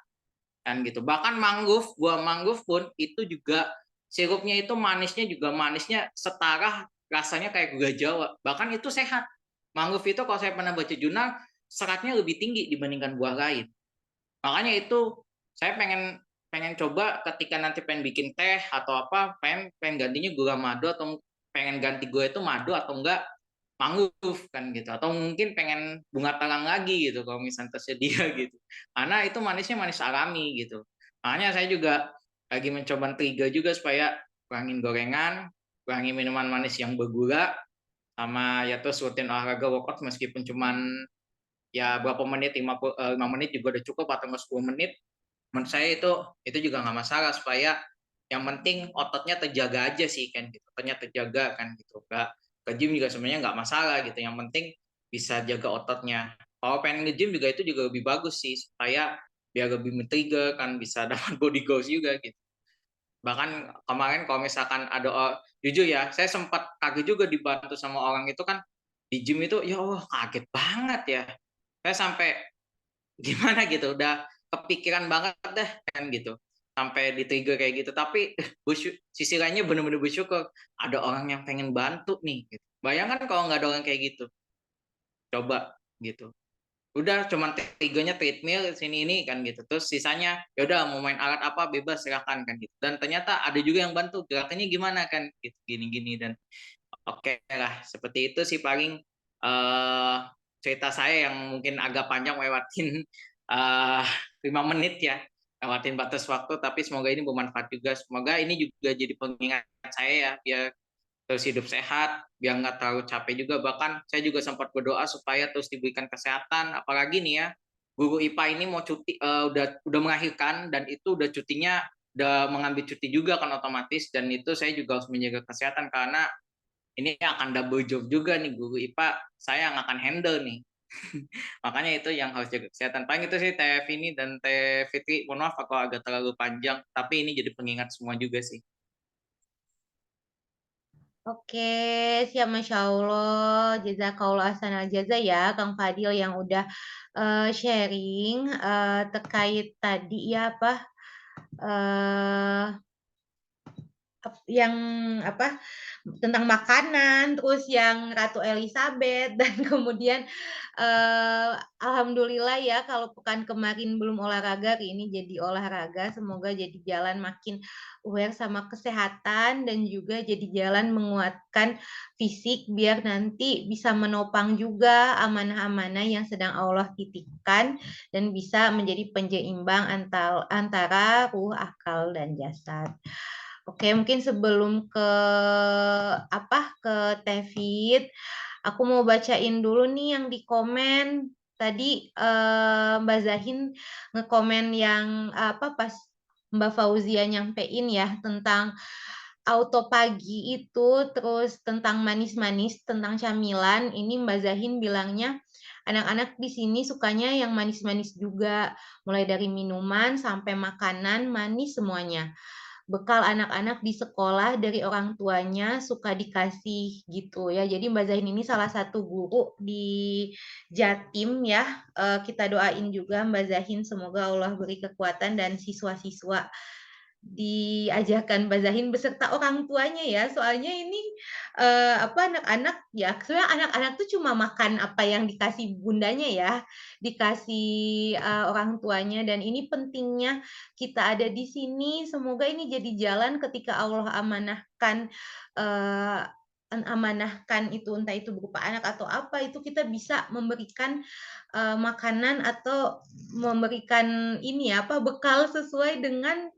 kan gitu. Bahkan mangrove, buah mangrove pun itu juga sirupnya itu manisnya juga manisnya setara rasanya kayak gula Jawa. Bahkan itu sehat. Mangrove itu kalau saya pernah baca jurnal seratnya lebih tinggi dibandingkan buah lain. Makanya itu saya pengen pengen coba ketika nanti pengen bikin teh atau apa, pengen gantinya gula madu, atau pengen ganti gula itu madu atau enggak mangrove kan gitu, atau mungkin pengen bunga telang lagi gitu kalau misalnya tersedia gitu, karena itu manisnya manis alami gitu. Makanya saya juga lagi mencoba trigger juga supaya kurangin gorengan, kurangin minuman manis yang bergula, sama ya terus rutin olahraga workout meskipun cuman ya berapa menit 5 menit juga udah cukup atau nggak 10 menit. Menurut saya itu juga nggak masalah supaya yang penting ototnya terjaga aja sih kan gitu. Ototnya terjaga kan gitu. Nggak ke gym juga sebenarnya nggak masalah gitu. Yang penting bisa jaga ototnya. Kalau pengen nge-gym juga itu juga lebih bagus sih supaya biar lebih men-trigger kan bisa dapat body goals juga gitu. Bahkan kemarin kalau misalkan jujur ya, saya sempat kaget juga dibantu sama orang itu kan di gym itu ya Allah kaget banget ya. Saya sampai gimana gitu udah kepikiran banget deh kan gitu sampai di trigger kayak gitu tapi sisi lainnya bener-bener bersyukur ada orang yang pengen bantu nih gitu. Bayangkan kalau nggak ada orang kayak gitu coba gitu udah cuman triggernya treadmill sini ini kan gitu terus sisanya ya udah mau main alat apa bebas silakan kan gitu dan ternyata ada juga yang bantu gerakannya gimana kan gitu gini-gini dan oke lah seperti itu sih paling uh, cerita saya yang mungkin agak panjang lewatin 5 menit ya lewatin batas waktu tapi semoga ini bermanfaat juga semoga ini juga jadi pengingat saya ya biar terus hidup sehat biar nggak terlalu capek juga bahkan saya juga sempat berdoa supaya terus diberikan kesehatan apalagi nih ya guru IPA ini mau cuti udah melahirkan dan itu udah cutinya udah mengambil cuti juga kan otomatis dan itu saya juga harus menjaga kesehatan karena ini akan double job juga nih guru IPA saya yang akan handle nih makanya itu yang harus jaga kesehatan paling itu sih Teh Vini dan Teh Fitri mohon maaf kalau agak terlalu panjang tapi ini jadi pengingat semua juga sih. Oke, siap Masya Allah. Jazakallah ahsanal jaza ya, Kang Fadil yang udah sharing terkait tadi ya apa yang apa tentang makanan, terus yang Ratu Elizabeth dan kemudian alhamdulillah ya kalau pekan kemarin belum olahraga, hari ini jadi olahraga. Semoga jadi jalan makin aware sama kesehatan dan juga jadi jalan menguatkan fisik biar nanti bisa menopang juga amanah-amanah yang sedang Allah titipkan dan bisa menjadi penyeimbang antara ruh, akal, dan jasad. Oke, mungkin sebelum ke Tevit, aku mau bacain dulu nih yang di komen. Tadi Mbak Zahin ngekomen yang pas Mbak Fauzia nyampein ya tentang auto pagi itu, terus tentang manis-manis, tentang camilan. Ini Mbak Zahin bilangnya anak-anak di sini sukanya yang manis-manis juga, mulai dari minuman sampai makanan manis semuanya. Bekal anak-anak di sekolah dari orang tuanya suka dikasih gitu ya. Jadi Mbak Zahin ini salah satu guru di Jatim ya. Kita doain juga Mbak Zahin semoga Allah beri kekuatan dan siswa-siswa diajarkan Mbak Zahin beserta orang tuanya ya. Soalnya ini anak-anak ya, sebenarnya anak-anak tuh cuma makan apa yang dikasih bundanya ya, dikasih orang tuanya dan ini pentingnya kita ada di sini. Semoga ini jadi jalan ketika Allah amanahkan itu entah itu berupa anak atau apa itu kita bisa memberikan makanan atau memberikan ini ya bekal sesuai dengan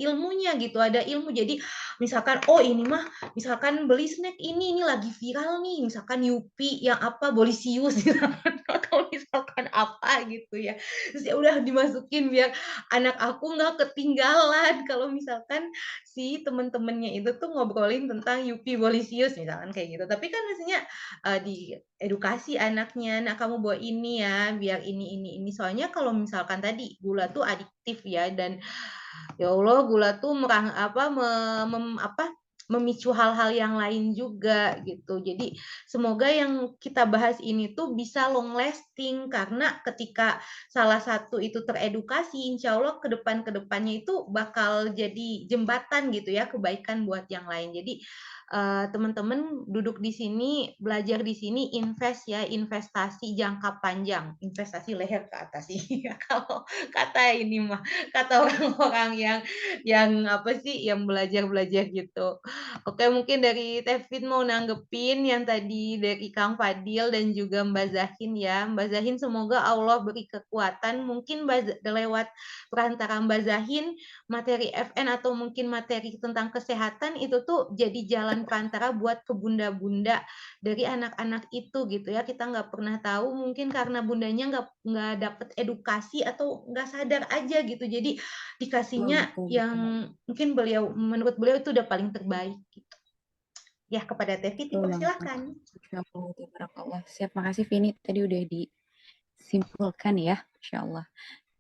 ilmunya gitu, ada ilmu. Jadi misalkan ini mah misalkan beli snack ini lagi viral nih, misalkan Yupi yang Bolisius misalkan atau misalkan apa gitu ya. Terus ya udah dimasukin biar anak aku nggak ketinggalan kalau misalkan si temen-temennya itu tuh ngobrolin tentang Yupi Bolisius misalkan kayak gitu. Tapi kan maksudnya di edukasi anaknya, nah kamu bawa ini ya biar ini. Soalnya kalau misalkan tadi gula tuh adiktif ya dan ya Allah gula tuh memicu hal-hal yang lain juga gitu. Jadi semoga yang kita bahas ini tuh bisa long lasting karena ketika salah satu itu teredukasi, insya Allah ke depannya itu bakal jadi jembatan gitu ya kebaikan buat yang lain. Jadi teman-teman duduk di sini, belajar di sini, investasi jangka panjang, investasi leher ke atas sih. Kalau kata ini mah, kata orang-orang yang belajar gitu. Oke, mungkin dari Tevin mau nanggepin yang tadi dari Kang Fadil dan juga Mbak Zahin ya. Mbak Zahin semoga Allah beri kekuatan, mungkin lewat perantara Mbak Zahin, materi FN atau mungkin materi tentang kesehatan itu tuh jadi jalan perantara buat ke bunda-bunda dari anak-anak itu gitu ya. Kita nggak pernah tahu, mungkin karena bundanya nggak dapet edukasi atau nggak sadar aja gitu. Jadi dikasihnya Betul, yang betul. mungkin menurut beliau itu udah paling terbaik gitu. Ya, kepada Tevi Betul banget. dipersilakan. Masya Allah, tabarakallah. Siap, makasih Vini. Tadi udah disimpulkan ya, Masya Allah.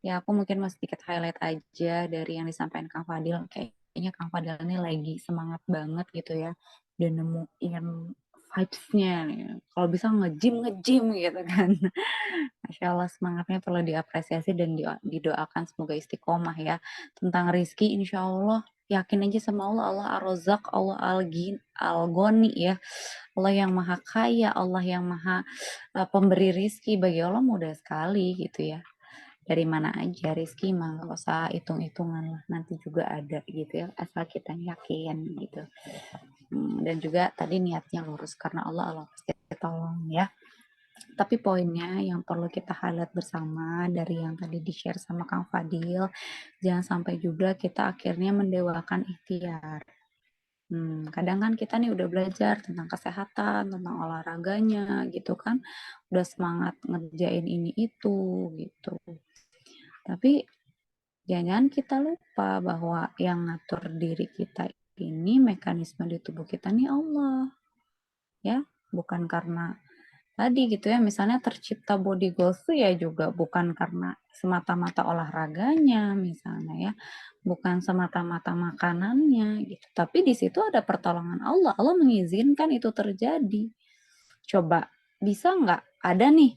Ya, aku mungkin mau sedikit highlight aja dari yang disampaikan Kang Fadil. Kayaknya Kang Fadil ini lagi semangat banget gitu ya. Dan nemuin vibes-nya nih. Kalau bisa nge-gym gitu kan. Masya Allah, semangatnya perlu diapresiasi dan didoakan semoga istiqomah ya. Tentang rizki, insya Allah yakin aja sama Allah, Allah Ar-Razzaq, Allah Al-Ghani ya. Allah yang maha kaya, Allah yang maha pemberi rizki. Bagi Allah mudah sekali gitu ya. Dari mana aja rizki mah nggak usah hitung-hitungan lah, nanti juga ada gitu ya, asal kita yakin gitu. Dan juga tadi niatnya lurus karena Allah pasti tolong ya. Tapi poinnya yang perlu kita highlight bersama dari yang tadi di-share sama Kang Fadil, jangan sampai juga kita akhirnya mendewakan ikhtiar. Kadang kan kita nih udah belajar tentang kesehatan, tentang olahraganya gitu kan, udah semangat ngerjain ini itu gitu. Tapi jangan kita lupa bahwa yang ngatur diri kita ini mekanisme di tubuh kita nih Allah. Ya, bukan karena tadi gitu ya, misalnya tercipta body goals tuh ya juga bukan karena semata-mata olahraganya misalnya ya, bukan semata-mata makanannya gitu. Tapi di situ ada pertolongan Allah. Allah mengizinkan itu terjadi. Coba bisa nggak ada nih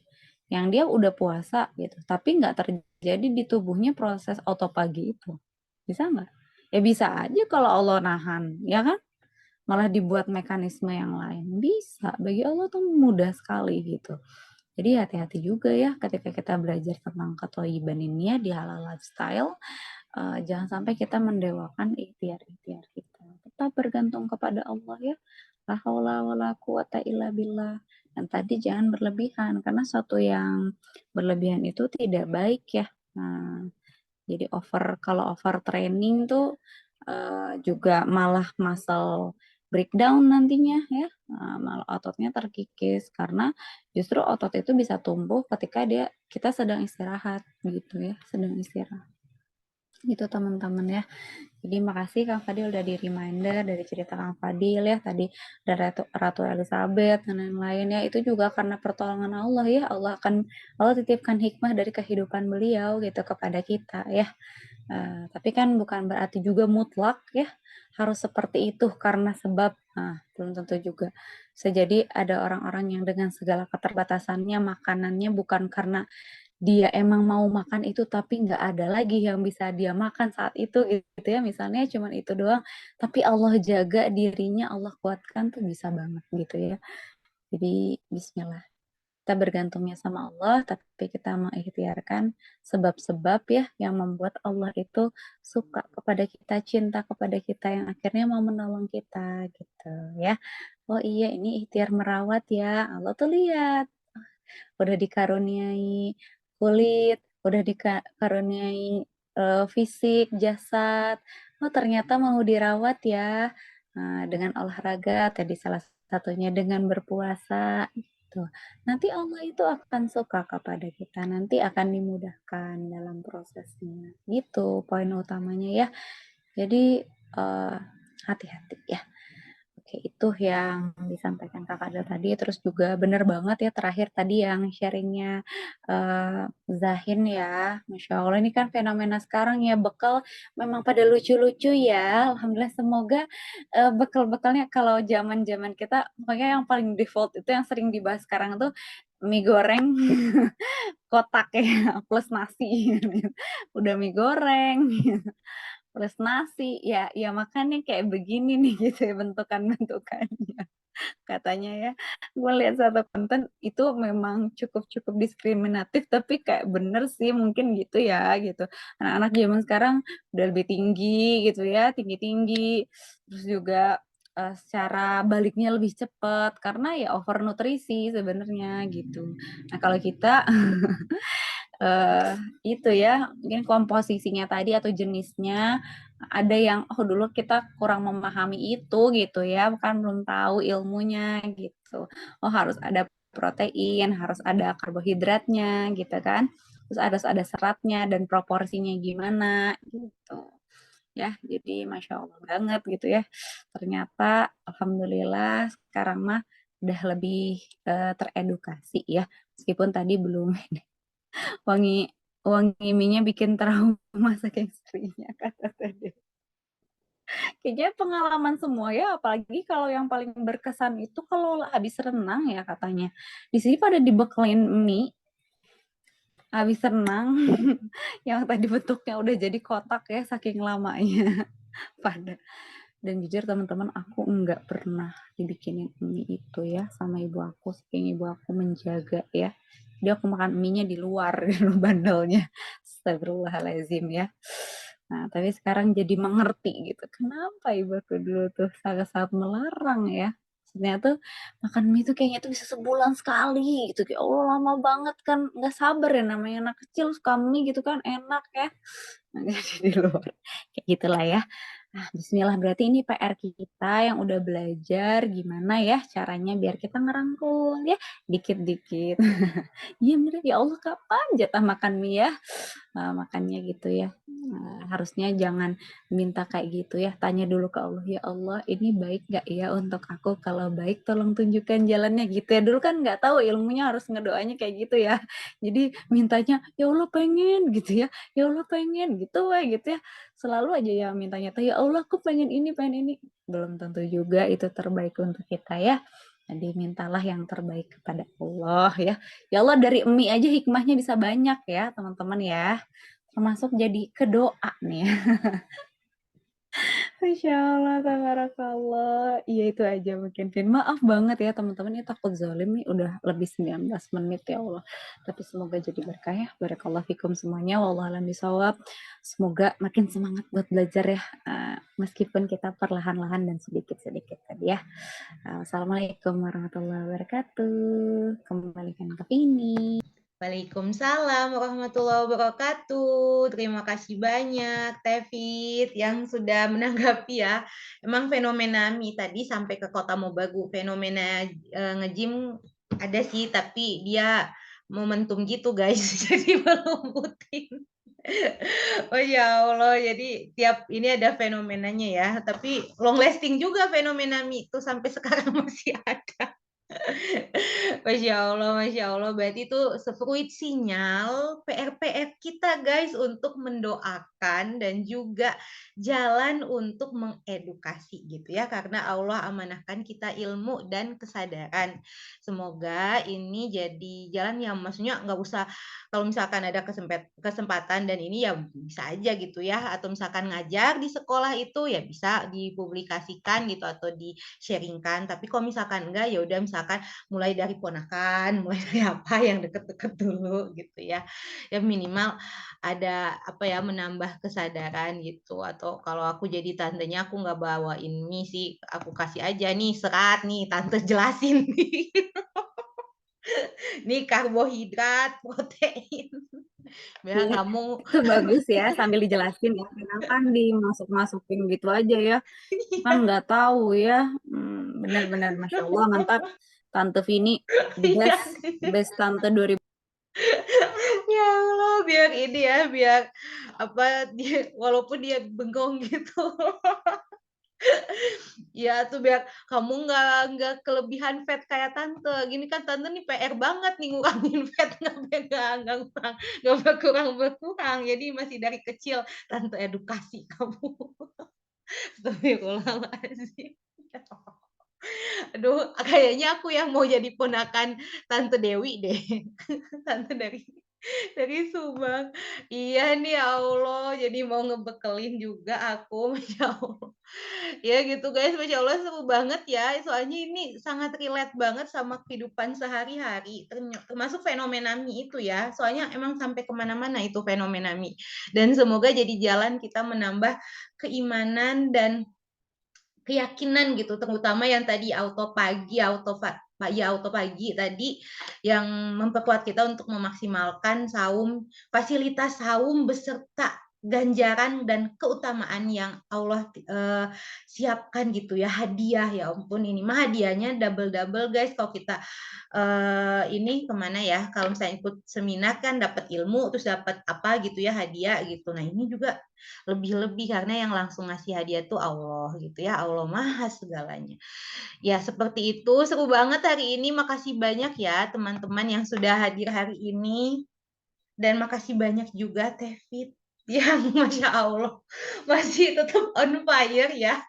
yang dia udah puasa gitu, tapi nggak terjadi di tubuhnya proses autopagi itu. Bisa nggak? Ya bisa aja kalau Allah nahan, ya kan? Malah dibuat mekanisme yang lain. Bisa. Bagi Allah tuh mudah sekali gitu. Jadi hati-hati juga ya ketika kita belajar tentang ketoyiban ini ya di halal lifestyle. Jangan sampai kita mendewakan ikhtiar-ikhtiar kita. Tetap bergantung kepada Allah ya. La haula wala quwata illa billah. Dan tadi jangan berlebihan karena satu yang berlebihan itu tidak baik ya. Nah, jadi kalau over training tuh juga malah muscle breakdown nantinya ya. Malah ototnya terkikis karena justru otot itu bisa tumbuh ketika kita sedang istirahat gitu ya, sedang istirahat. Gitu teman-teman ya. Jadi makasih Kang Fadil udah di reminder dari cerita Kang Fadil ya tadi, dan Ratu Elizabeth dan lain-lain ya, itu juga karena pertolongan Allah ya. Allah titipkan hikmah dari kehidupan beliau gitu kepada kita ya. Tapi kan bukan berarti juga mutlak ya harus seperti itu karena sebab, belum tentu juga. Bisa jadi ada orang-orang yang dengan segala keterbatasannya makanannya bukan karena dia emang mau makan itu tapi nggak ada lagi yang bisa dia makan saat itu gitu ya, misalnya cuman itu doang, tapi Allah jaga dirinya, Allah kuatkan tuh bisa banget gitu ya. Jadi bismillah, kita bergantungnya sama Allah, tapi kita mengikhtiarkan sebab-sebab ya yang membuat Allah itu suka kepada kita, cinta kepada kita, yang akhirnya mau menolong kita gitu ya. Oh iya, ini ikhtiar merawat ya, Allah tuh lihat udah dikaruniai kulit, udah dikaruniai fisik, jasad. Oh ternyata mau dirawat ya. Dengan olahraga tadi salah satunya dengan berpuasa gitu. Nanti Allah itu akan suka kepada kita, nanti akan dimudahkan dalam prosesnya. Gitu poin utamanya ya. Jadi hati-hati ya. Oke, itu yang disampaikan Kak Fadil tadi. Terus juga benar banget ya terakhir tadi yang sharingnya Zahin ya. Masya Allah, ini kan fenomena sekarang ya, bekal memang pada lucu-lucu ya. Alhamdulillah, semoga bekal-bekalnya kalau zaman-zaman kita, pokoknya yang paling default itu yang sering dibahas sekarang tuh mie goreng kotak ya, plus nasi. Udah mie goreng, plus nasi, ya makannya kayak begini nih gitu ya bentukan-bentukannya katanya ya. Gue lihat satu konten itu memang cukup diskriminatif tapi kayak bener sih mungkin gitu ya gitu. Anak-anak zaman sekarang udah lebih tinggi gitu ya, tinggi-tinggi. Terus juga secara baliknya lebih cepat karena ya overnutrisi sebenarnya gitu. Nah kalau kita itu ya mungkin komposisinya tadi atau jenisnya ada yang dulu kita kurang memahami itu gitu ya, kan belum tahu ilmunya gitu. Harus ada protein, harus ada karbohidratnya gitu kan. Terus harus ada seratnya dan proporsinya gimana gitu. Ya, jadi Masya Allah banget gitu ya. Ternyata Alhamdulillah sekarang mah udah lebih teredukasi ya. Meskipun tadi belum wangi wangi mie-nya bikin trauma saking seringnya kata tadi. Kayaknya pengalaman semua ya, apalagi kalau yang paling berkesan itu kalau habis renang ya katanya. Di sini pada dibekelin mie habis renang yang tadi bentuknya udah jadi kotak ya saking lamanya pada. Dan jujur teman-teman aku nggak pernah dibikinin mie itu ya sama ibu aku, saking ibu aku menjaga ya. Dia aku makan mie-nya di luar bandelnya. Astagfirullahaladzim ya. Nah, tapi sekarang jadi mengerti gitu. Kenapa ibu aku dulu tuh sangat-sangat melarang ya. Maksudnya tuh makan mie tuh kayaknya tuh bisa sebulan sekali gitu. Kayak Allah lama banget kan. Nggak sabar ya namanya anak kecil suka mie gitu kan enak ya. Nah, jadi di luar. Kayak gitulah ya. Nah, bismillah berarti ini PR kita yang udah belajar gimana ya caranya biar kita ngerangkul ya dikit-dikit. Iya bener ya Allah kapan jatah makan mie ya? Makannya gitu ya. Harusnya jangan minta kayak gitu ya. Tanya dulu ke Allah, ya Allah ini baik gak ya untuk aku? Kalau baik tolong tunjukkan jalannya gitu ya. Dulu kan nggak tahu ilmunya harus ngedoanya kayak gitu ya. Jadi mintanya ya Allah pengen gitu ya. Ya Allah pengen gitu ya. Selalu aja ya mintanya ya Allah aku pengen ini. Belum tentu juga itu terbaik untuk kita ya. Jadi mintalah yang terbaik kepada Allah ya. Ya Allah dari mie aja hikmahnya bisa banyak ya teman-teman ya. Termasuk jadi kedoa nih ya. Masya Allah, tabarakallah. Iya itu aja mungkin. Maaf banget ya teman-teman, ini takut zalim nih udah lebih 19 menit ya Allah. Tapi semoga jadi berkah ya. Barakallahu fikum semuanya. Wallahualam bisawab. Semoga makin semangat buat belajar ya. Meskipun kita perlahan-lahan dan sedikit-sedikit tadi ya. Assalamualaikum warahmatullahi wabarakatuh. Kembalikan ke ini. Waalaikumsalam warahmatullahi wabarakatuh. Terima kasih banyak Tevit yang sudah menanggapi ya. Emang fenomena mie tadi sampai ke Kota Mobagu. Fenomena nge-gym ada sih, tapi dia momentum gitu guys. Jadi belum rutin. Masya Allah, jadi tiap ini ada fenomenanya ya. Tapi long lasting juga fenomena mie itu sampai sekarang masih ada. Masya Allah. Berarti itu sefruit sinyal PR-PR kita guys untuk mendoakan dan juga jalan untuk mengedukasi gitu ya. Karena Allah amanahkan kita ilmu dan kesadaran. Semoga ini jadi jalan yang maksudnya nggak usah kalau misalkan ada kesempatan dan ini ya bisa aja gitu ya. Atau misalkan ngajar di sekolah itu ya bisa dipublikasikan gitu atau di-sharingkan. Tapi kalau misalkan enggak ya udah misalkan mulai dari ponakan, mulai dari apa yang deket-deket dulu gitu ya. Ya minimal ada apa ya menambah kesadaran gitu. Atau kalau aku jadi tantenya aku nggak bawain mie sih, aku kasih aja nih serat nih tante jelasin nih. Nih karbohidrat, protein. Biar kamu Itu bagus ya sambil dijelasin ya. Kenapa dimasuk-masukin gitu aja ya. Kan nggak tahu ya. Benar-benar Masya Allah mantap. Tante Vini best tante 2000. Ya Allah, biar ini ya, biar apa dia walaupun dia bengong gitu. Ya tuh biar kamu nggak kelebihan fat kayak tante. Gini kan tante nih PR banget nih ngurangin fat nggak berkurang. Jadi masih dari kecil tante edukasi kamu. Astagfirullahaladzim. Aduh, kayaknya aku yang mau jadi ponakan Tante Dewi deh. Tante dari Subang. Iya nih ya Allah, jadi mau ngebekelin juga aku, Masya Allah. Ya gitu guys, Masya Allah seru banget ya. Soalnya ini sangat relate banget sama kehidupan sehari-hari. Termasuk fenomena mie itu ya. Soalnya emang sampai kemana-mana itu fenomena mie. Dan semoga jadi jalan kita menambah keimanan dan keyakinan gitu, terutama yang tadi auto pagi tadi yang memperkuat kita untuk memaksimalkan saum, fasilitas saum beserta ganjaran dan keutamaan yang Allah siapkan gitu ya, hadiah. Ya ampun, ini mah hadiahnya double guys. Kalau kita ini kemana ya, kalau misalnya ikut seminar kan dapat ilmu terus dapat apa gitu ya, hadiah gitu. Nah ini juga lebih-lebih karena yang langsung ngasih hadiah tuh Allah gitu ya, Allah maha segalanya. Ya seperti itu, seru banget hari ini. Makasih banyak ya teman-teman yang sudah hadir hari ini. Dan makasih banyak juga Teh Fit yang Masya Allah masih tetap on fire ya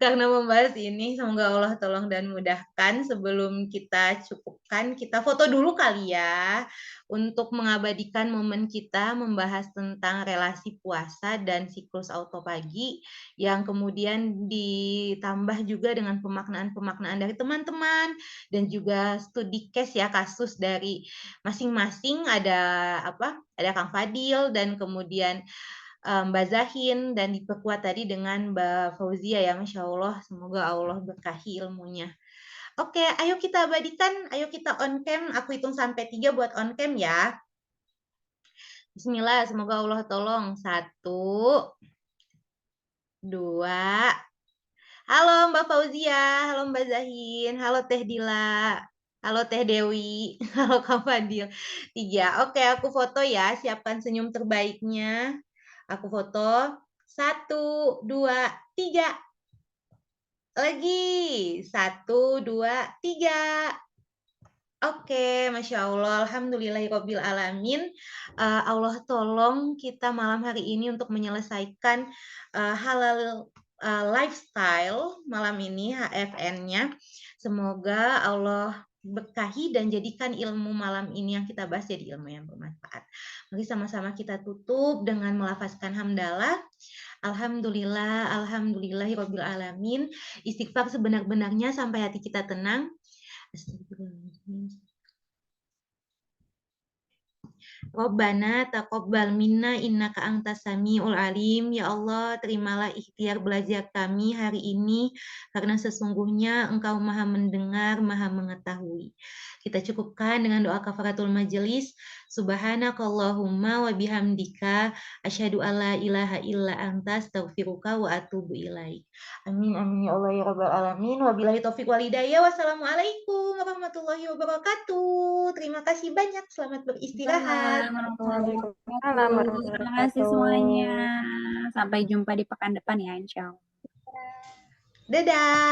karena membahas ini. Semoga Allah tolong dan mudahkan. Sebelum kita cukupkan, kita foto dulu kali ya untuk mengabadikan momen kita membahas tentang relasi puasa dan siklus auto pagi yang kemudian ditambah juga dengan pemaknaan-pemaknaan dari teman-teman dan juga studi case ya, kasus dari masing-masing. Ada Kang Fadil dan kemudian Mbak Zahin, dan diperkuat tadi dengan Mbak Fauzia ya, Masya Allah. Semoga Allah berkahi ilmunya. Oke, ayo kita abadikan, ayo kita on cam. Aku hitung sampai 3 buat on cam ya. Bismillah, semoga Allah tolong. 1, 2. Halo Mbak Fauzia, halo Mbak Zahin, halo Teh Dila, halo Teh Dewi, halo Kang Fadil. 3. Oke, aku foto ya, siapkan senyum terbaiknya. Aku foto. 1, 2, 3. Lagi. 1, 2, 3. Oke, Masya Allah, Alhamdulillahirabbil alamin. Allah tolong kita malam hari ini untuk menyelesaikan halal lifestyle malam ini, HFN-nya. Semoga Allah berkahi dan jadikan ilmu malam ini yang kita bahas jadi ilmu yang bermanfaat. Mari sama-sama kita tutup dengan melafazkan hamdalah. Alhamdulillah, alhamdulillahirabbil alamin. Istighfar sebenar-benarnya sampai hati kita tenang. Astagfirullahaladzim. Rabbana taqabbal minna innaka antas samiul alim. Ya Allah, terimalah ikhtiar belajar kami hari ini karena sesungguhnya Engkau Maha mendengar, Maha mengetahui. Kita cukupkan dengan doa kafaratul majelis. Subhanakallahumma wa bihamdika asyhadu alla ilaha illa anta astaghfiruka wa atubu ilaik. Amin amin ya Allah ya rabbal alamin. Wabillahi taufiq wal hidayah. Wassalamualaikum warahmatullahi wabarakatuh. Terima kasih banyak. Selamat beristirahat. Assalamualaikum warahmatullahi Waalaikumsalam wabarakatuh. warahmatullahi Terima kasih semuanya. wabarakatuh. Sampai jumpa di pekan depan ya, insya Allah. Dadah.